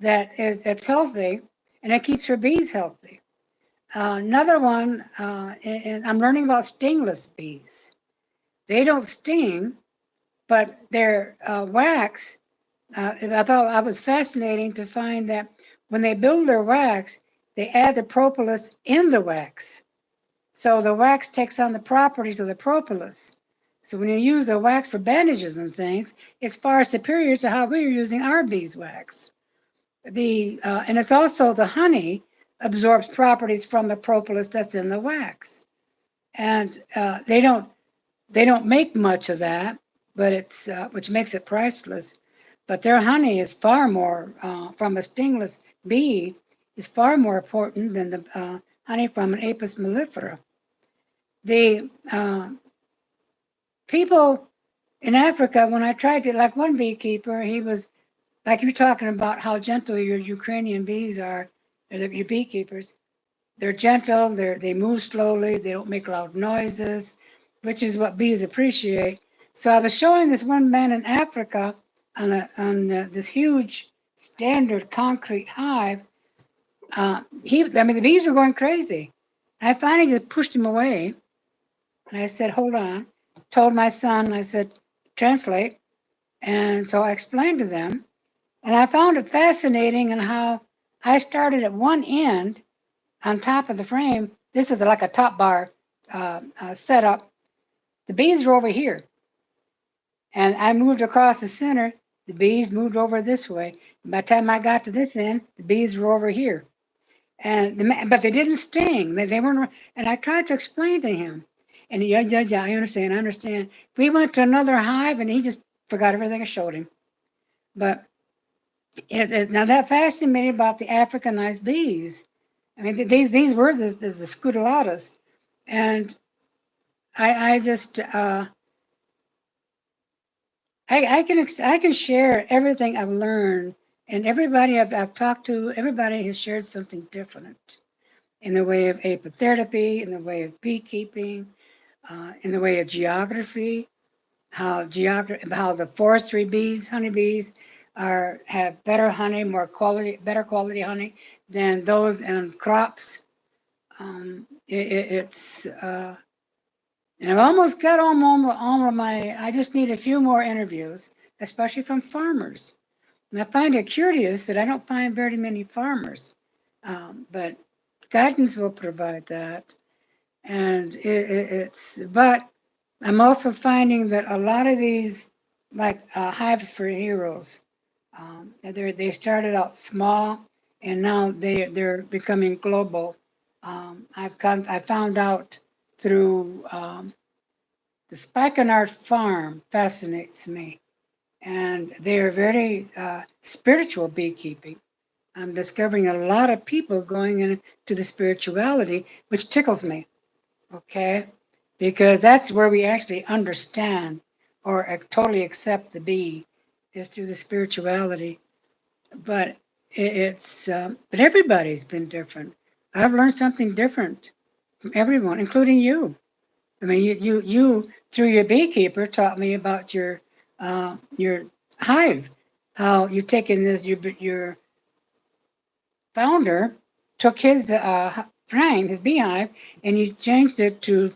that's healthy, and it keeps her bees healthy. Another one, and I'm learning about stingless bees. They don't sting, but their wax. I thought I was fascinating to find that when they build their wax, they add the propolis in the wax. So the wax takes on the properties of the propolis. So when you use the wax for bandages and things, it's far superior to how we're using our beeswax. And it's also the honey absorbs properties from the propolis that's in the wax, and they don't make much of that, but it's which makes it priceless. But their honey is far more from a stingless bee is far more important than the honey from an Apis mellifera. The people in Africa, when I tried to, like one beekeeper, he was like you're talking about how gentle your Ukrainian bees are, your beekeepers. They're gentle, they move slowly, they don't make loud noises, which is what bees appreciate. So I was showing this one man in Africa on this huge standard concrete hive. I mean, the bees were going crazy. I finally just pushed him away, and I said, "Hold on." Told my son, I said, "Translate." And so I explained to them, and I found it fascinating in how I started at one end on top of the frame. This is like a top bar setup. The bees were over here. And I moved across the center. The bees moved over this way. By the time I got to this end, the bees were over here. But they didn't sting. They weren't. And I tried to explain to him. And yeah, I understand. We went to another hive and he just forgot everything I showed him. But now that fascinated me about the Africanized bees. I mean, these words is the scutellatus, and I just I can share everything I've learned, and everybody I've talked to, everybody has shared something different in the way of apitherapy, in the way of beekeeping, in the way of geography, how the forestry bees, honeybees, have better honey, better quality honey than those in crops. It's and I've almost got all of my. I just need a few more interviews, especially from farmers. And I find it curious that I don't find very many farmers, but guidance will provide that. And it's. But I'm also finding that a lot of these, like hives for heroes, they started out small, and now they're becoming global. I found out through the Spikenard farm fascinates me, and they're very spiritual beekeeping. I'm discovering a lot of people going into the spirituality, which tickles me, okay? Because that's where we actually understand or totally accept the bee, is through the spirituality. But but everybody's been different. I've learned something different from everyone, including you. I mean, you through your beekeeper taught me about your hive, how you've taken this your founder took his frame, his beehive, and you changed it to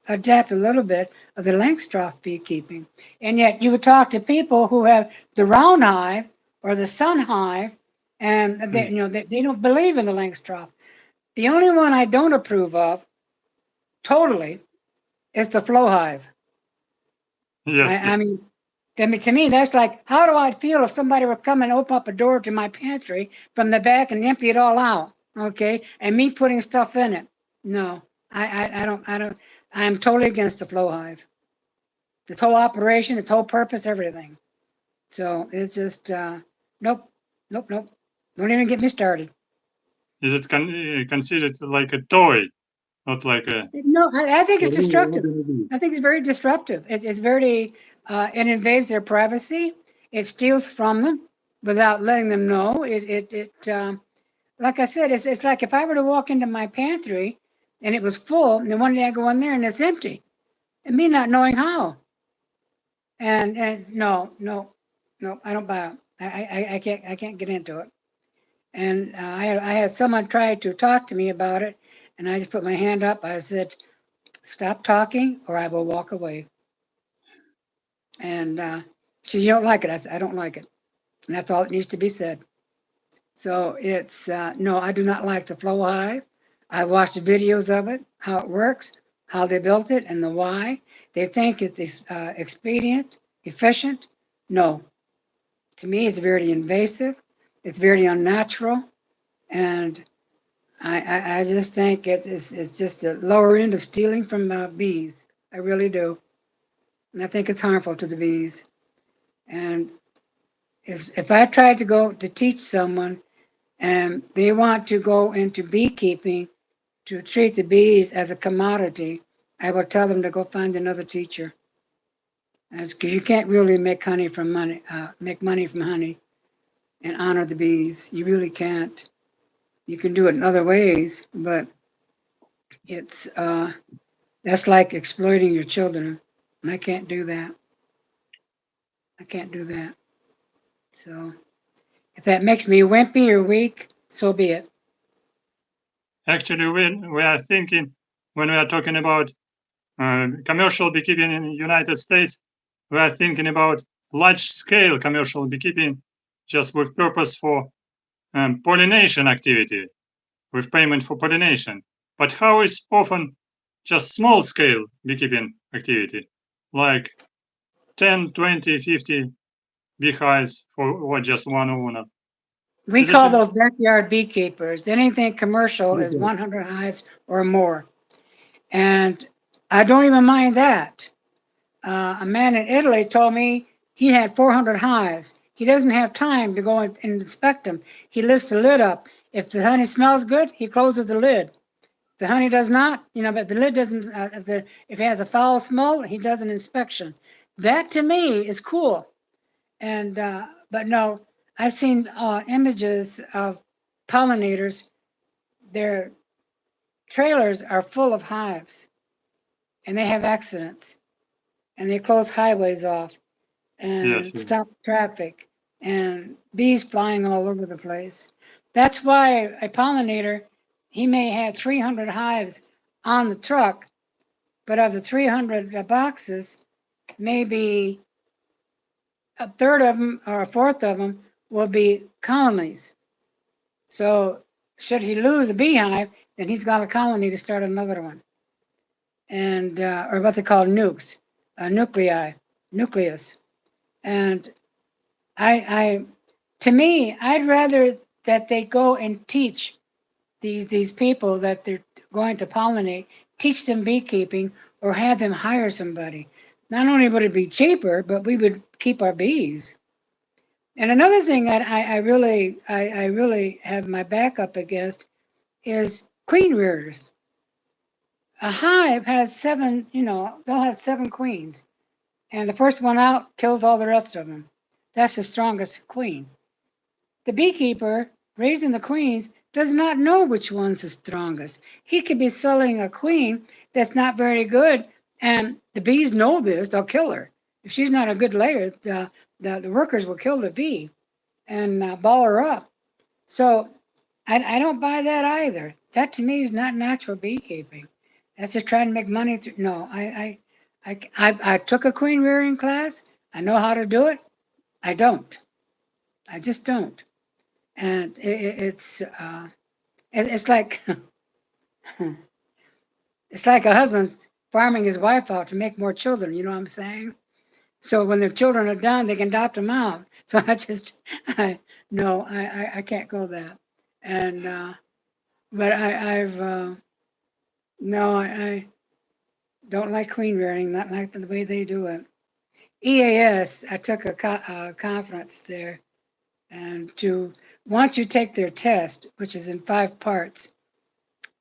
adapt a little bit of the Langstroth beekeeping. And yet you would talk to people who have the round hive or the sun hive, and they, they don't believe in the Langstroth. The only one I don't approve of, totally, is the flow hive. Yes. I mean, to me, that's like, how do I feel if somebody were come and open up a door to my pantry from the back and empty it all out, okay? And me putting stuff in it. No, I don't, I'm totally against the flow hive. This whole operation, its whole purpose, everything. So it's just, nope. Don't even get me started. Is it considered like a toy, not like a? No, I think it's destructive. I think it's very disruptive. It's very, it invades their privacy. It steals from them without letting them know. Like I said, it's like if I were to walk into my pantry and it was full, and then one day I go in there and it's empty, and me not knowing how. And no, I don't buy it. I can't get into it. And I had someone try to talk to me about it, and I just put my hand up. I said, stop talking or I will walk away. And she said, you don't like it. I said, I don't like it. And that's all that needs to be said. So it's, no, I do not like the flow hive. I watched the videos of it, how it works, how they built it, and the why. They think it's expedient, efficient. No. To me, it's very invasive. It's very unnatural. And I just think it's just the lower end of stealing from bees. I really do. And I think it's harmful to the bees. And if I tried to go to teach someone and they want to go into beekeeping to treat the bees as a commodity, I will tell them to go find another teacher. Because you can't really make honey from money, make money from honey and honor the bees. You really can't. You can do it in other ways, but it's that's like exploiting your children. And I can't do that. I can't do that. So if that makes me wimpy or weak, so be it. Actually, we are thinking, when we are talking about commercial beekeeping in the United States, we are thinking about large-scale commercial beekeeping, just with purpose for pollination activity, with payment for pollination. But how is often just small-scale beekeeping activity, like 10, 20, 50 beehives for just one owner? We call those backyard beekeepers. Anything commercial is 100 hives or more. And I don't even mind that. A man in Italy told me he had 400 hives. He doesn't have time to go and inspect them. He lifts the lid up. If the honey smells good, he closes the lid. The honey does not, but the lid doesn't, if it has a foul smell, he does an inspection. That to me is cool. And, but no, I've seen images of pollinators. Their trailers are full of hives and they have accidents and they close highways off and stop traffic and bees flying all over the place. That's why a pollinator, he may have 300 hives on the truck, but of the 300 boxes, maybe a third of them or a fourth of them will be colonies. So should he lose a beehive, then he's got a colony to start another one. And, or what they call nukes, nucleus. And to me, I'd rather that they go and teach these people that they're going to pollinate, teach them beekeeping, or have them hire somebody. Not only would it be cheaper, but we would keep our bees. And another thing that I really have my back up against is queen rearers. A hive has 7, they'll have 7 queens. And the first one out kills all the rest of them. That's the strongest queen. The beekeeper raising the queens does not know which one's the strongest. He could be selling a queen that's not very good, and the bees know this, they'll kill her. If she's not a good layer, the workers will kill the bee and ball her up. So I don't buy that either. That to me is not natural beekeeping. That's just trying to make money. No, I took a queen rearing class. I know how to do it. I don't. I just don't. And it's like it's like a husband farming his wife out to make more children. You know what I'm saying? So when their children are done, they can adopt them out. So I can't go that. And but I don't like queen rearing. Not like the way they do it. EAS. I took a conference there. And once you take their test, which is in 5 parts,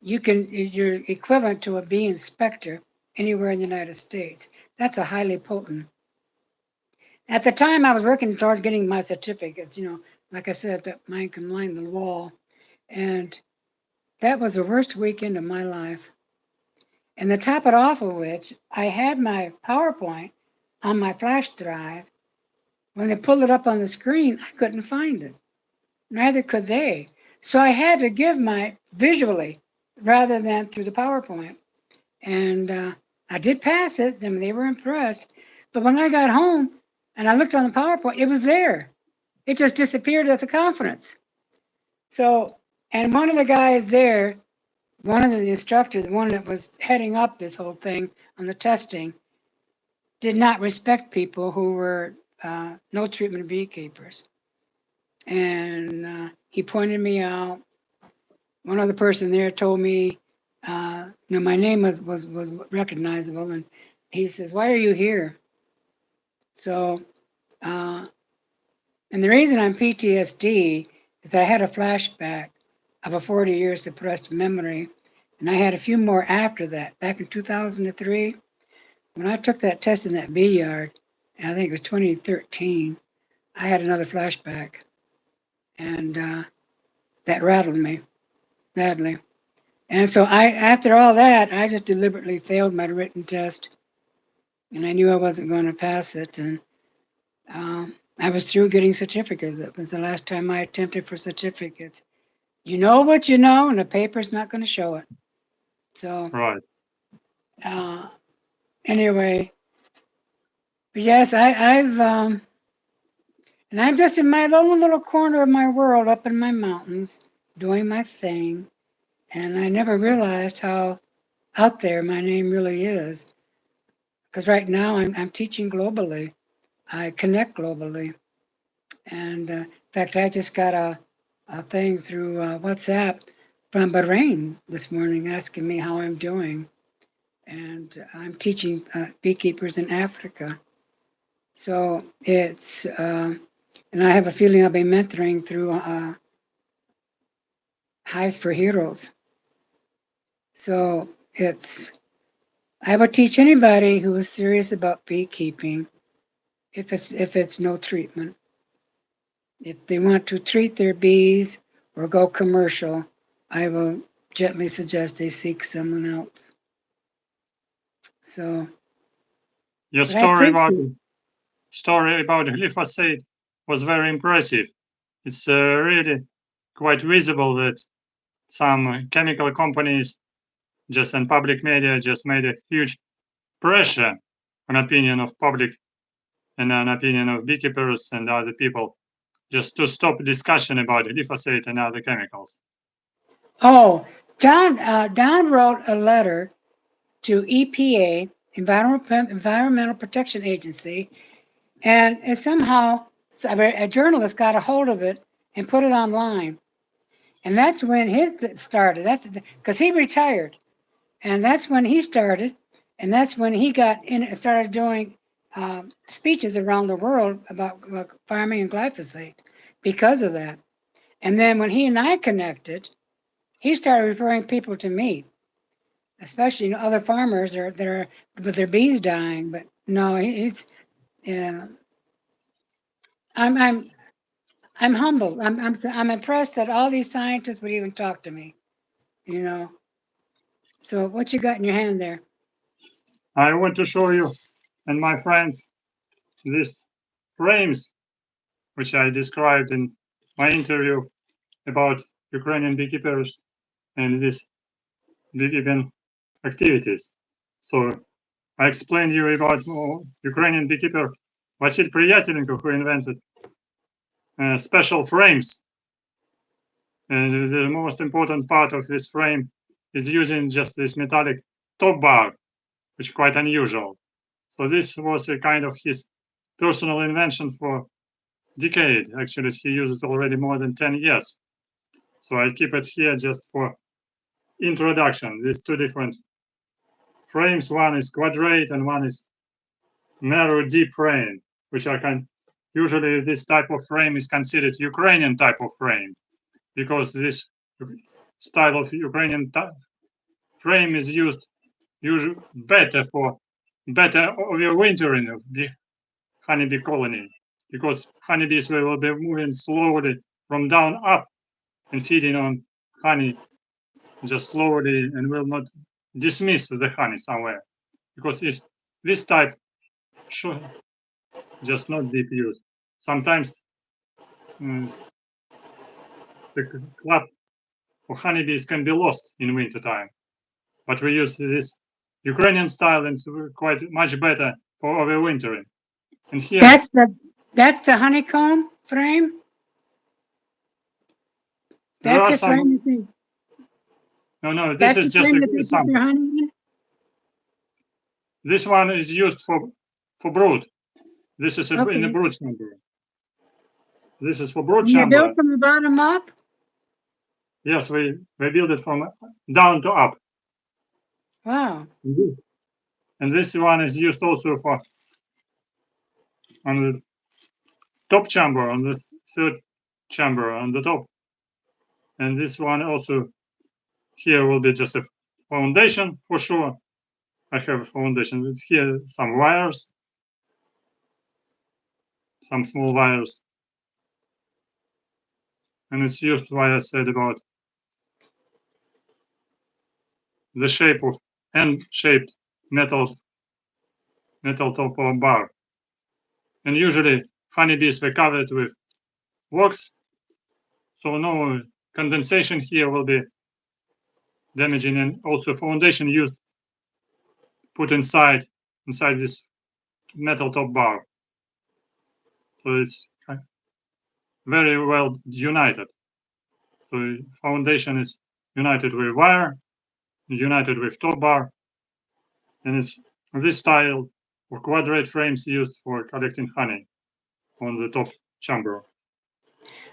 you're equivalent to a bee inspector anywhere in the United States. That's a highly potent. At the time, I was working towards getting my certificates, like I said, that mine can line the wall. And that was the worst weekend of my life. And to top it off of which, I had my PowerPoint on my flash drive. When I pulled it up on the screen, I couldn't find it. Neither could they. So I had to give my visually rather than through the PowerPoint. And I did pass it, and they were impressed. But when I got home and I looked on the PowerPoint, it was there. It just disappeared at the conference. So, and one of the guys there, one of the instructors, the one that was heading up this whole thing on the testing, did not respect people who were no treatment beekeepers. And he pointed me out. One other person there told me, my name was recognizable, and he says, "Why are you here?" So, and the reason I'm PTSD is I had a flashback of a 40-year suppressed memory, and I had a few more after that. Back in 2003, when I took that test in that bee yard, I think it was 2013, I had another flashback. And that rattled me badly. And so after all that, I just deliberately failed my written test. And I knew I wasn't going to pass it. And I was through getting certificates. That was the last time I attempted for certificates. You know what you know, and the paper's not going to show it. So, Right. Anyway, but yes, and I'm just in my own little corner of my world up in my mountains doing my thing. And I never realized how out there my name really is. Because right now I'm teaching globally. I connect globally. And in fact, I just got a thing through WhatsApp from Bahrain this morning asking me how I'm doing. And I'm teaching beekeepers in Africa. So it's, and I have a feeling I'll be mentoring through Hives for Heroes. So I would teach anybody who is serious about beekeeping if it's no treatment. If they want to treat their bees or go commercial, I will gently suggest they seek someone else. So Your story about glyphosate was very impressive. It's really quite visible that some chemical companies just in public media just made a huge pressure on opinion of public and an opinion of beekeepers and other people just to stop discussion about glyphosate and other chemicals. Oh, Don wrote a letter to EPA, Environmental Protection Agency, and somehow a journalist got a hold of it and put it online. And that's when his started. That's because he retired. And that's when he started. And that's when he got in and started doing speeches around the world about farming and glyphosate because of that. And then when he and I connected, he started referring people to me, especially other farmers that are with their bees dying. But no, he's yeah. I'm humbled. I'm impressed that all these scientists would even talk to me. You know. So what you got in your hand there? I want to show you and my friends these frames, which I described in my interview about Ukrainian beekeepers and these beekeeping activities. So I explained you about Ukrainian beekeeper Vasil Priyatelenko, who invented special frames. And the most important part of this frame is using just this metallic top bar, which is quite unusual. So this was a kind of his personal invention for decade. Actually, he used it already more than 10 years. So I keep it here just for introduction. These two different frames, one is quadrate and one is narrow deep frame, which I can usually this type of frame is considered Ukrainian type of frame because this style of Ukrainian frame is used usually better for overwintering of the honeybee colony because honeybees will be moving slowly from down up and feeding on honey just slowly and will not dismiss the honey somewhere because if this type should just not deep use. Sometimes the club of honeybees can be lost in winter time, but we use this Ukrainian style and it's quite much better for overwintering. And here That's the honeycomb frame. That's the frame. No, this is just a sample. This one is used for brood. This is in the brood chamber. This is for brood chamber. You built from the bottom up? Yes, we build it from down to up. Wow. And this one is used also for on the top chamber, on the third chamber on the top. And this one also here will be just a foundation for sure. I have a foundation with here some wires, some small wires. And it's used why I said about the shape of N-shaped metal top or bar. And usually honeybees were covered with wax, so no condensation here will be damaging, and also foundation used put inside this metal top bar. So it's very well united. So foundation is united with wire, united with top bar, and it's this style of quadrate frames used for collecting honey on the top chamber.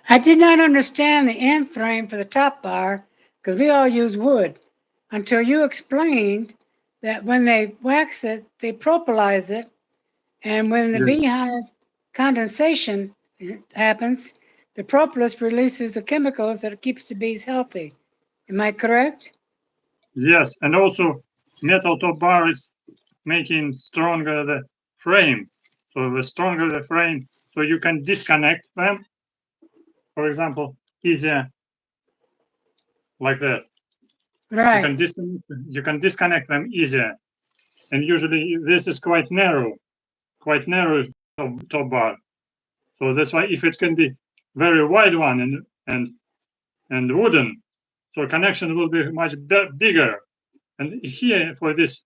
I did not understand the end frame for the top bar because we all use wood until you explained that when they wax it, they propolize it, and when the beehive condensation happens, the propolis releases the chemicals that keeps the bees healthy. Am I correct? Yes, and also metal top bar is making stronger the frame. So the stronger the frame, so you can disconnect them, for example, easier like that. Right. You can disconnect them easier. And usually this is quite narrow top bar. So that's why if it can be very wide one and wooden, so connection will be much bigger. And here for this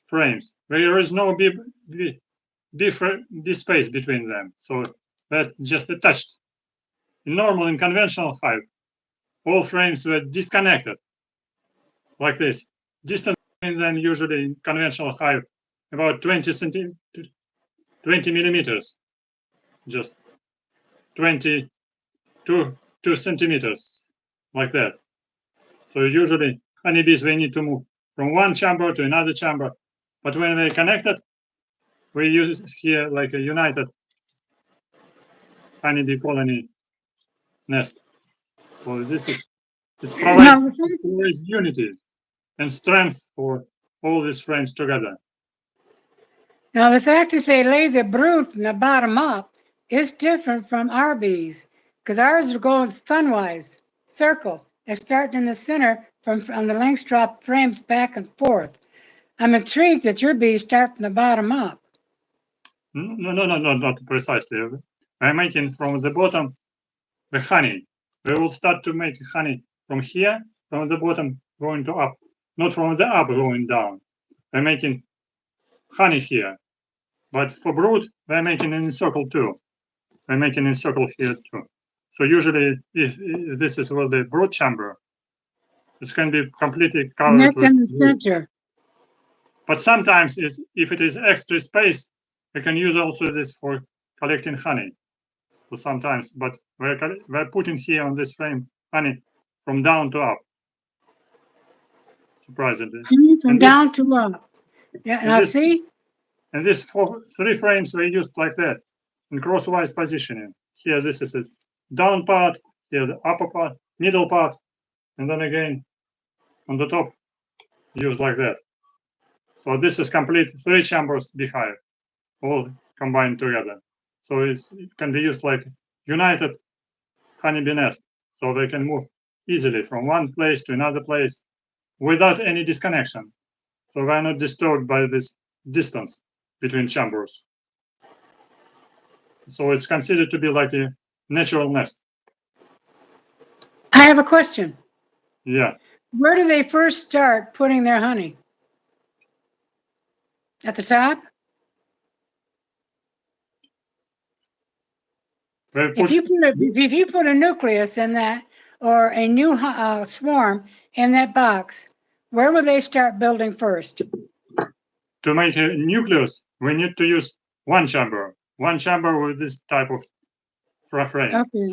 frames, there is no big space between them. So that just attached. In conventional hive, all frames were disconnected like this. Distance between them usually in conventional hive about 20 millimeters, just 22 centimeters, like that. So usually honeybees, they need to move from one chamber to another chamber. But when they connected, we use here like a united honeybee colony nest. So this is, it provides unity and strength for all these frames together. Now, the fact that they lay the brood from the bottom up is different from our bees, because ours are going sunwise, circle. They start in the center from the length drop frames back and forth. I'm intrigued that your bees start from the bottom up. No, not precisely. I'm making from the bottom the honey. We will start to make honey from here, from the bottom going to up, not from the up going down. We're making honey here, but for brood, we're making in a circle too. We're making in a circle here too. So usually, if this is will be brood chamber, it can be completely covered with in the brood. center. But sometimes, if it is extra space, we can use also this for collecting honey. So sometimes, but we're putting here on this frame honey from down to up. Surprisingly. Honey from And this- down to up. Yeah, now this- see? And these three frames were used like that, in crosswise positioning. Here, this is a down part, here the upper part, middle part, and then again on the top, used like that. So this is complete 3 chambers beehive, all combined together. So it can be used like united honeybee nest, so they can move easily from one place to another place without any disconnection. So we're not disturbed by this distance between chambers. So it's considered to be like a natural nest. I have a question. Yeah. Where do they first start putting their honey? At the top? If you put a nucleus in that, or a new swarm in that box, where will they start building first? To make a nucleus, we need to use one chamber with this type of frame. Okay.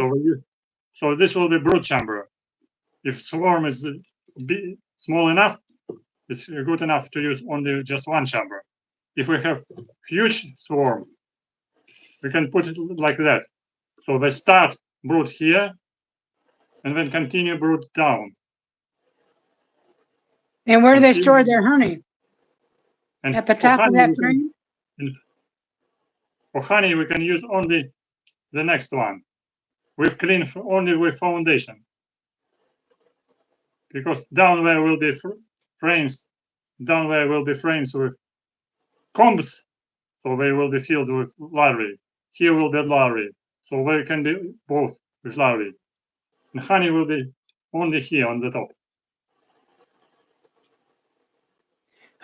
So this will be brood chamber. If swarm is small enough, it's good enough to use only just one chamber. If we have huge swarm, we can put it like that. So they start brood here and then continue brood down. And where do they store their honey? And at the top of that frame? For honey, we can use only the next one. We've cleaned only with foundation. Because down there will be frames. Down there will be frames with combs, so they will be filled with larvae. Here will be larvae, so they can be both with larvae. And honey will be only here on the top.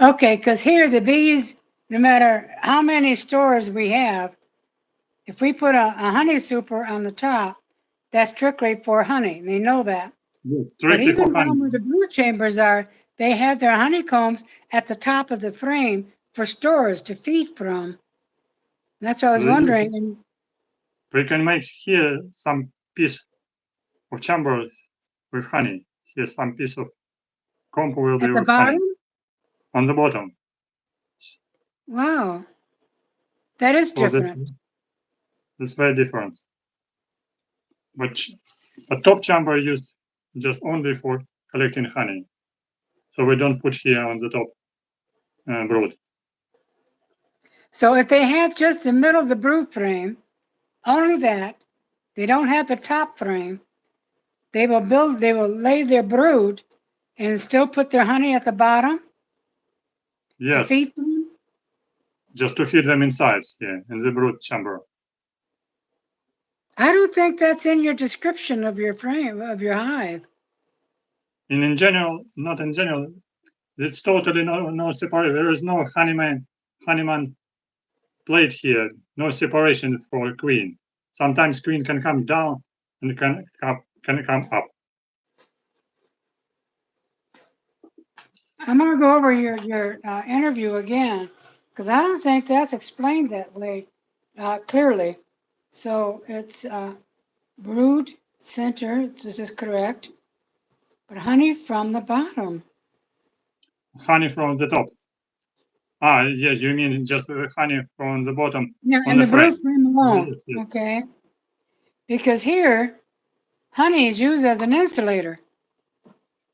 Okay, because here the bees, no matter how many stores we have, if we put a honey super on the top, that's strictly for honey. They know that. Yes, But strictly for even honey. down where the brood chambers are, they have their honeycombs at the top of the frame for stores to feed from. That's what I was wondering. And we can make here some piece of chamber with honey. Here's some piece of comb will be at the with honey. bottom? On the bottom. Wow. That is different. That's very different. But a top chamber used just only for collecting honey. So we don't put here on the top brood. So if they have just the middle of the brood frame, only that, they don't have the top frame, they will lay their brood and still put their honey at the bottom? Yes. To feed them? Just to feed them inside, yeah, in the brood chamber. I don't think that's in your description of your frame, of your hive. In general, not in general, it's totally no separation. There is no honeyman plate here, no separation for queen. Sometimes queen can come down and can come up. I'm going to go over your interview again, because I don't think that's explained that way clearly. So it's brood center, this is correct, but honey from the bottom. Honey from the top. Ah, yes, you mean just the honey from the bottom? Yeah, on and the frame. brood frame alone, Yes, yes. okay? Because here, honey is used as an insulator.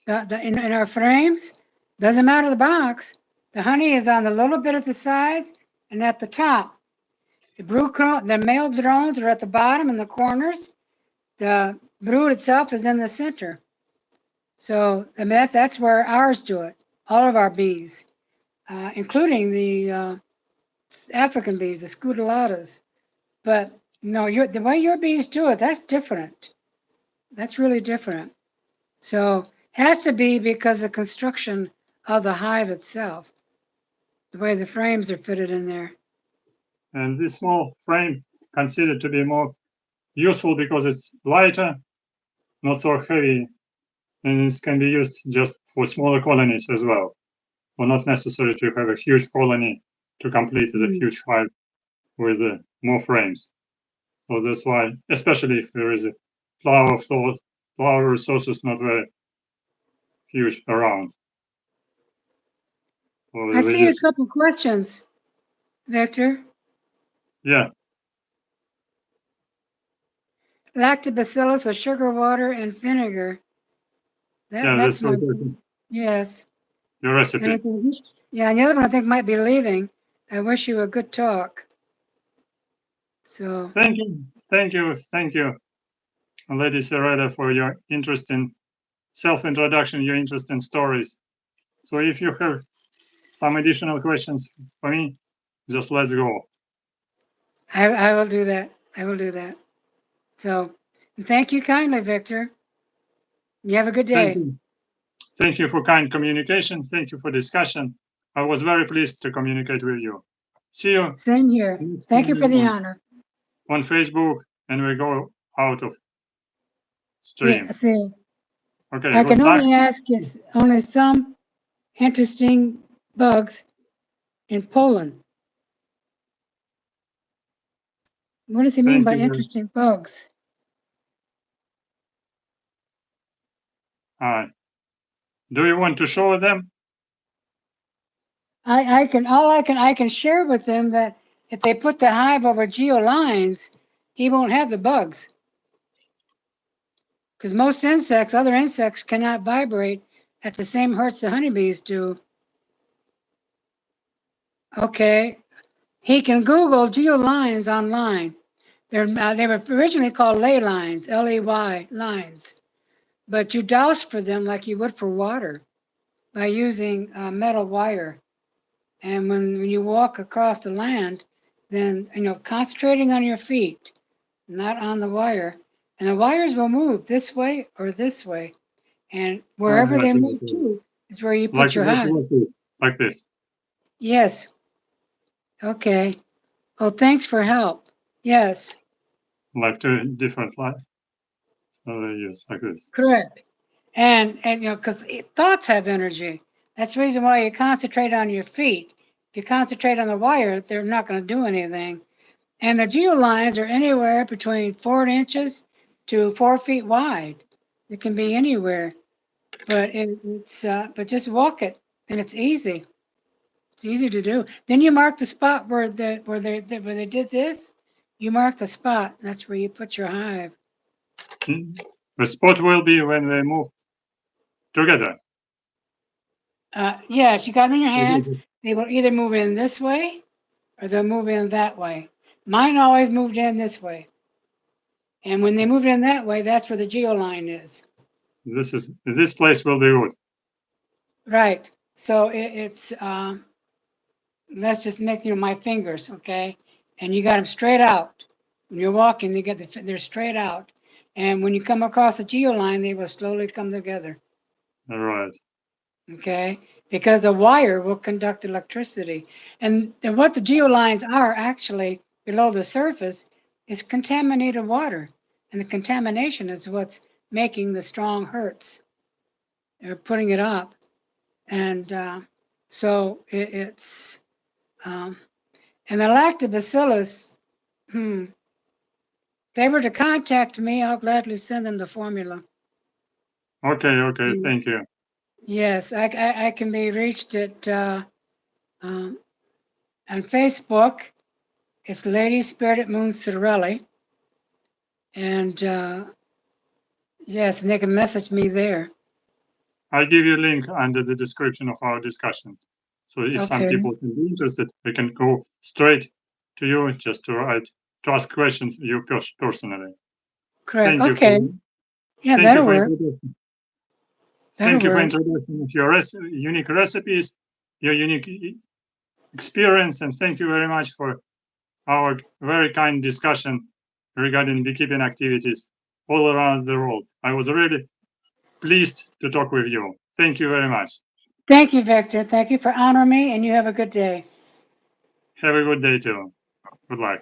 In our frames, doesn't matter the box, the honey is on the little bit at the sides and at the top. The male drones are at the bottom in the corners. The brood itself is in the center. So that's where ours do it. All of our bees, including the African bees, the scutellatas. But no, the way your bees do it, that's different. That's really different. So has to be because of the construction of the hive itself, the way the frames are fitted in there. And this small frame considered to be more useful because it's lighter, not so heavy, and it can be used just for smaller colonies as well. Or not necessary to have a huge colony to complete the huge hive with more frames. So that's why, especially if there is a flower resources not very huge around. I see a couple questions, Victor. Yeah. Lactobacillus with sugar water and vinegar. That's my yes. Your recipe. Yeah, and the other one I think might be leaving. I wish you a good talk. So thank you, Lady Cerelli, for your interesting self-introduction, your interesting stories. So if you have some additional questions for me, just let's go. I will do that. I will do that. So thank you kindly, Victor. You have a good day. Thank you for kind communication. Thank you for discussion. I was very pleased to communicate with you. See you. Same here. Thank you for the honor. On Facebook, and we go out of stream. Yeah, see. Okay. I can only ask you only some interesting bugs in Poland. What does he mean by interesting bugs? Do you want to show them? I can share with them that if they put the hive over geo lines, he won't have the bugs. Because most insects, other insects, cannot vibrate at the same hertz the honeybees do. Okay, he can Google geo lines online. They were originally called ley lines, L-E-Y lines, but you douse for them like you would for water by using metal wire. And when you walk across the land, then concentrating on your feet, not on the wire, and the wires will move this way or this way, and wherever they move to is where you put your hive. Like this. Yes. Okay. Oh, thanks for help. Yes. Like two different lines. So they use like this. Correct. And because thoughts have energy. That's the reason why you concentrate on your feet. If you concentrate on the wire, they're not going to do anything. And the geolines are anywhere between 4 inches to 4 feet wide. It can be anywhere, but but just walk it, and it's easy. It's easy to do. Then you mark the spot where they did this. You mark the spot. That's where you put your hive. The spot will be when they move together. Yes, you got them in your hands. They will either move in this way or they'll move in that way. Mine always moved in this way. And when they moved in that way, that's where the geoline is. This place will be good. Right. So it's let's just make my fingers, okay? And you got them straight out. When you're walking, they're straight out. And when you come across the geoline, they will slowly come together. All right. Okay, because the wire will conduct electricity. And what the geolines are actually below the surface is contaminated water. And the contamination is what's making the strong hertz. They're putting it up. And so it's, and the lactobacillus, if they were to contact me, I'll gladly send them the formula. Okay, thank you. Yes, I can be reached at On Facebook, it's Lady Spirit Moon Cerelli. And yes, and they can message me there. I'll give you a link under the description of our discussion. So if some Okay. people can be interested, they can go straight to you just to ask questions you personally. Correct. Thank you. Okay. Yeah, Thank you that'll for work. introduction. That'll Thank you for work. introduction of your unique recipes, your unique experience, and thank you very much for our very kind discussion regarding beekeeping activities all around the world. I was really pleased to talk with you. Thank you very much. Thank you, Victor. Thank you for honoring me, and you have a good day. Have a good day too. Good luck.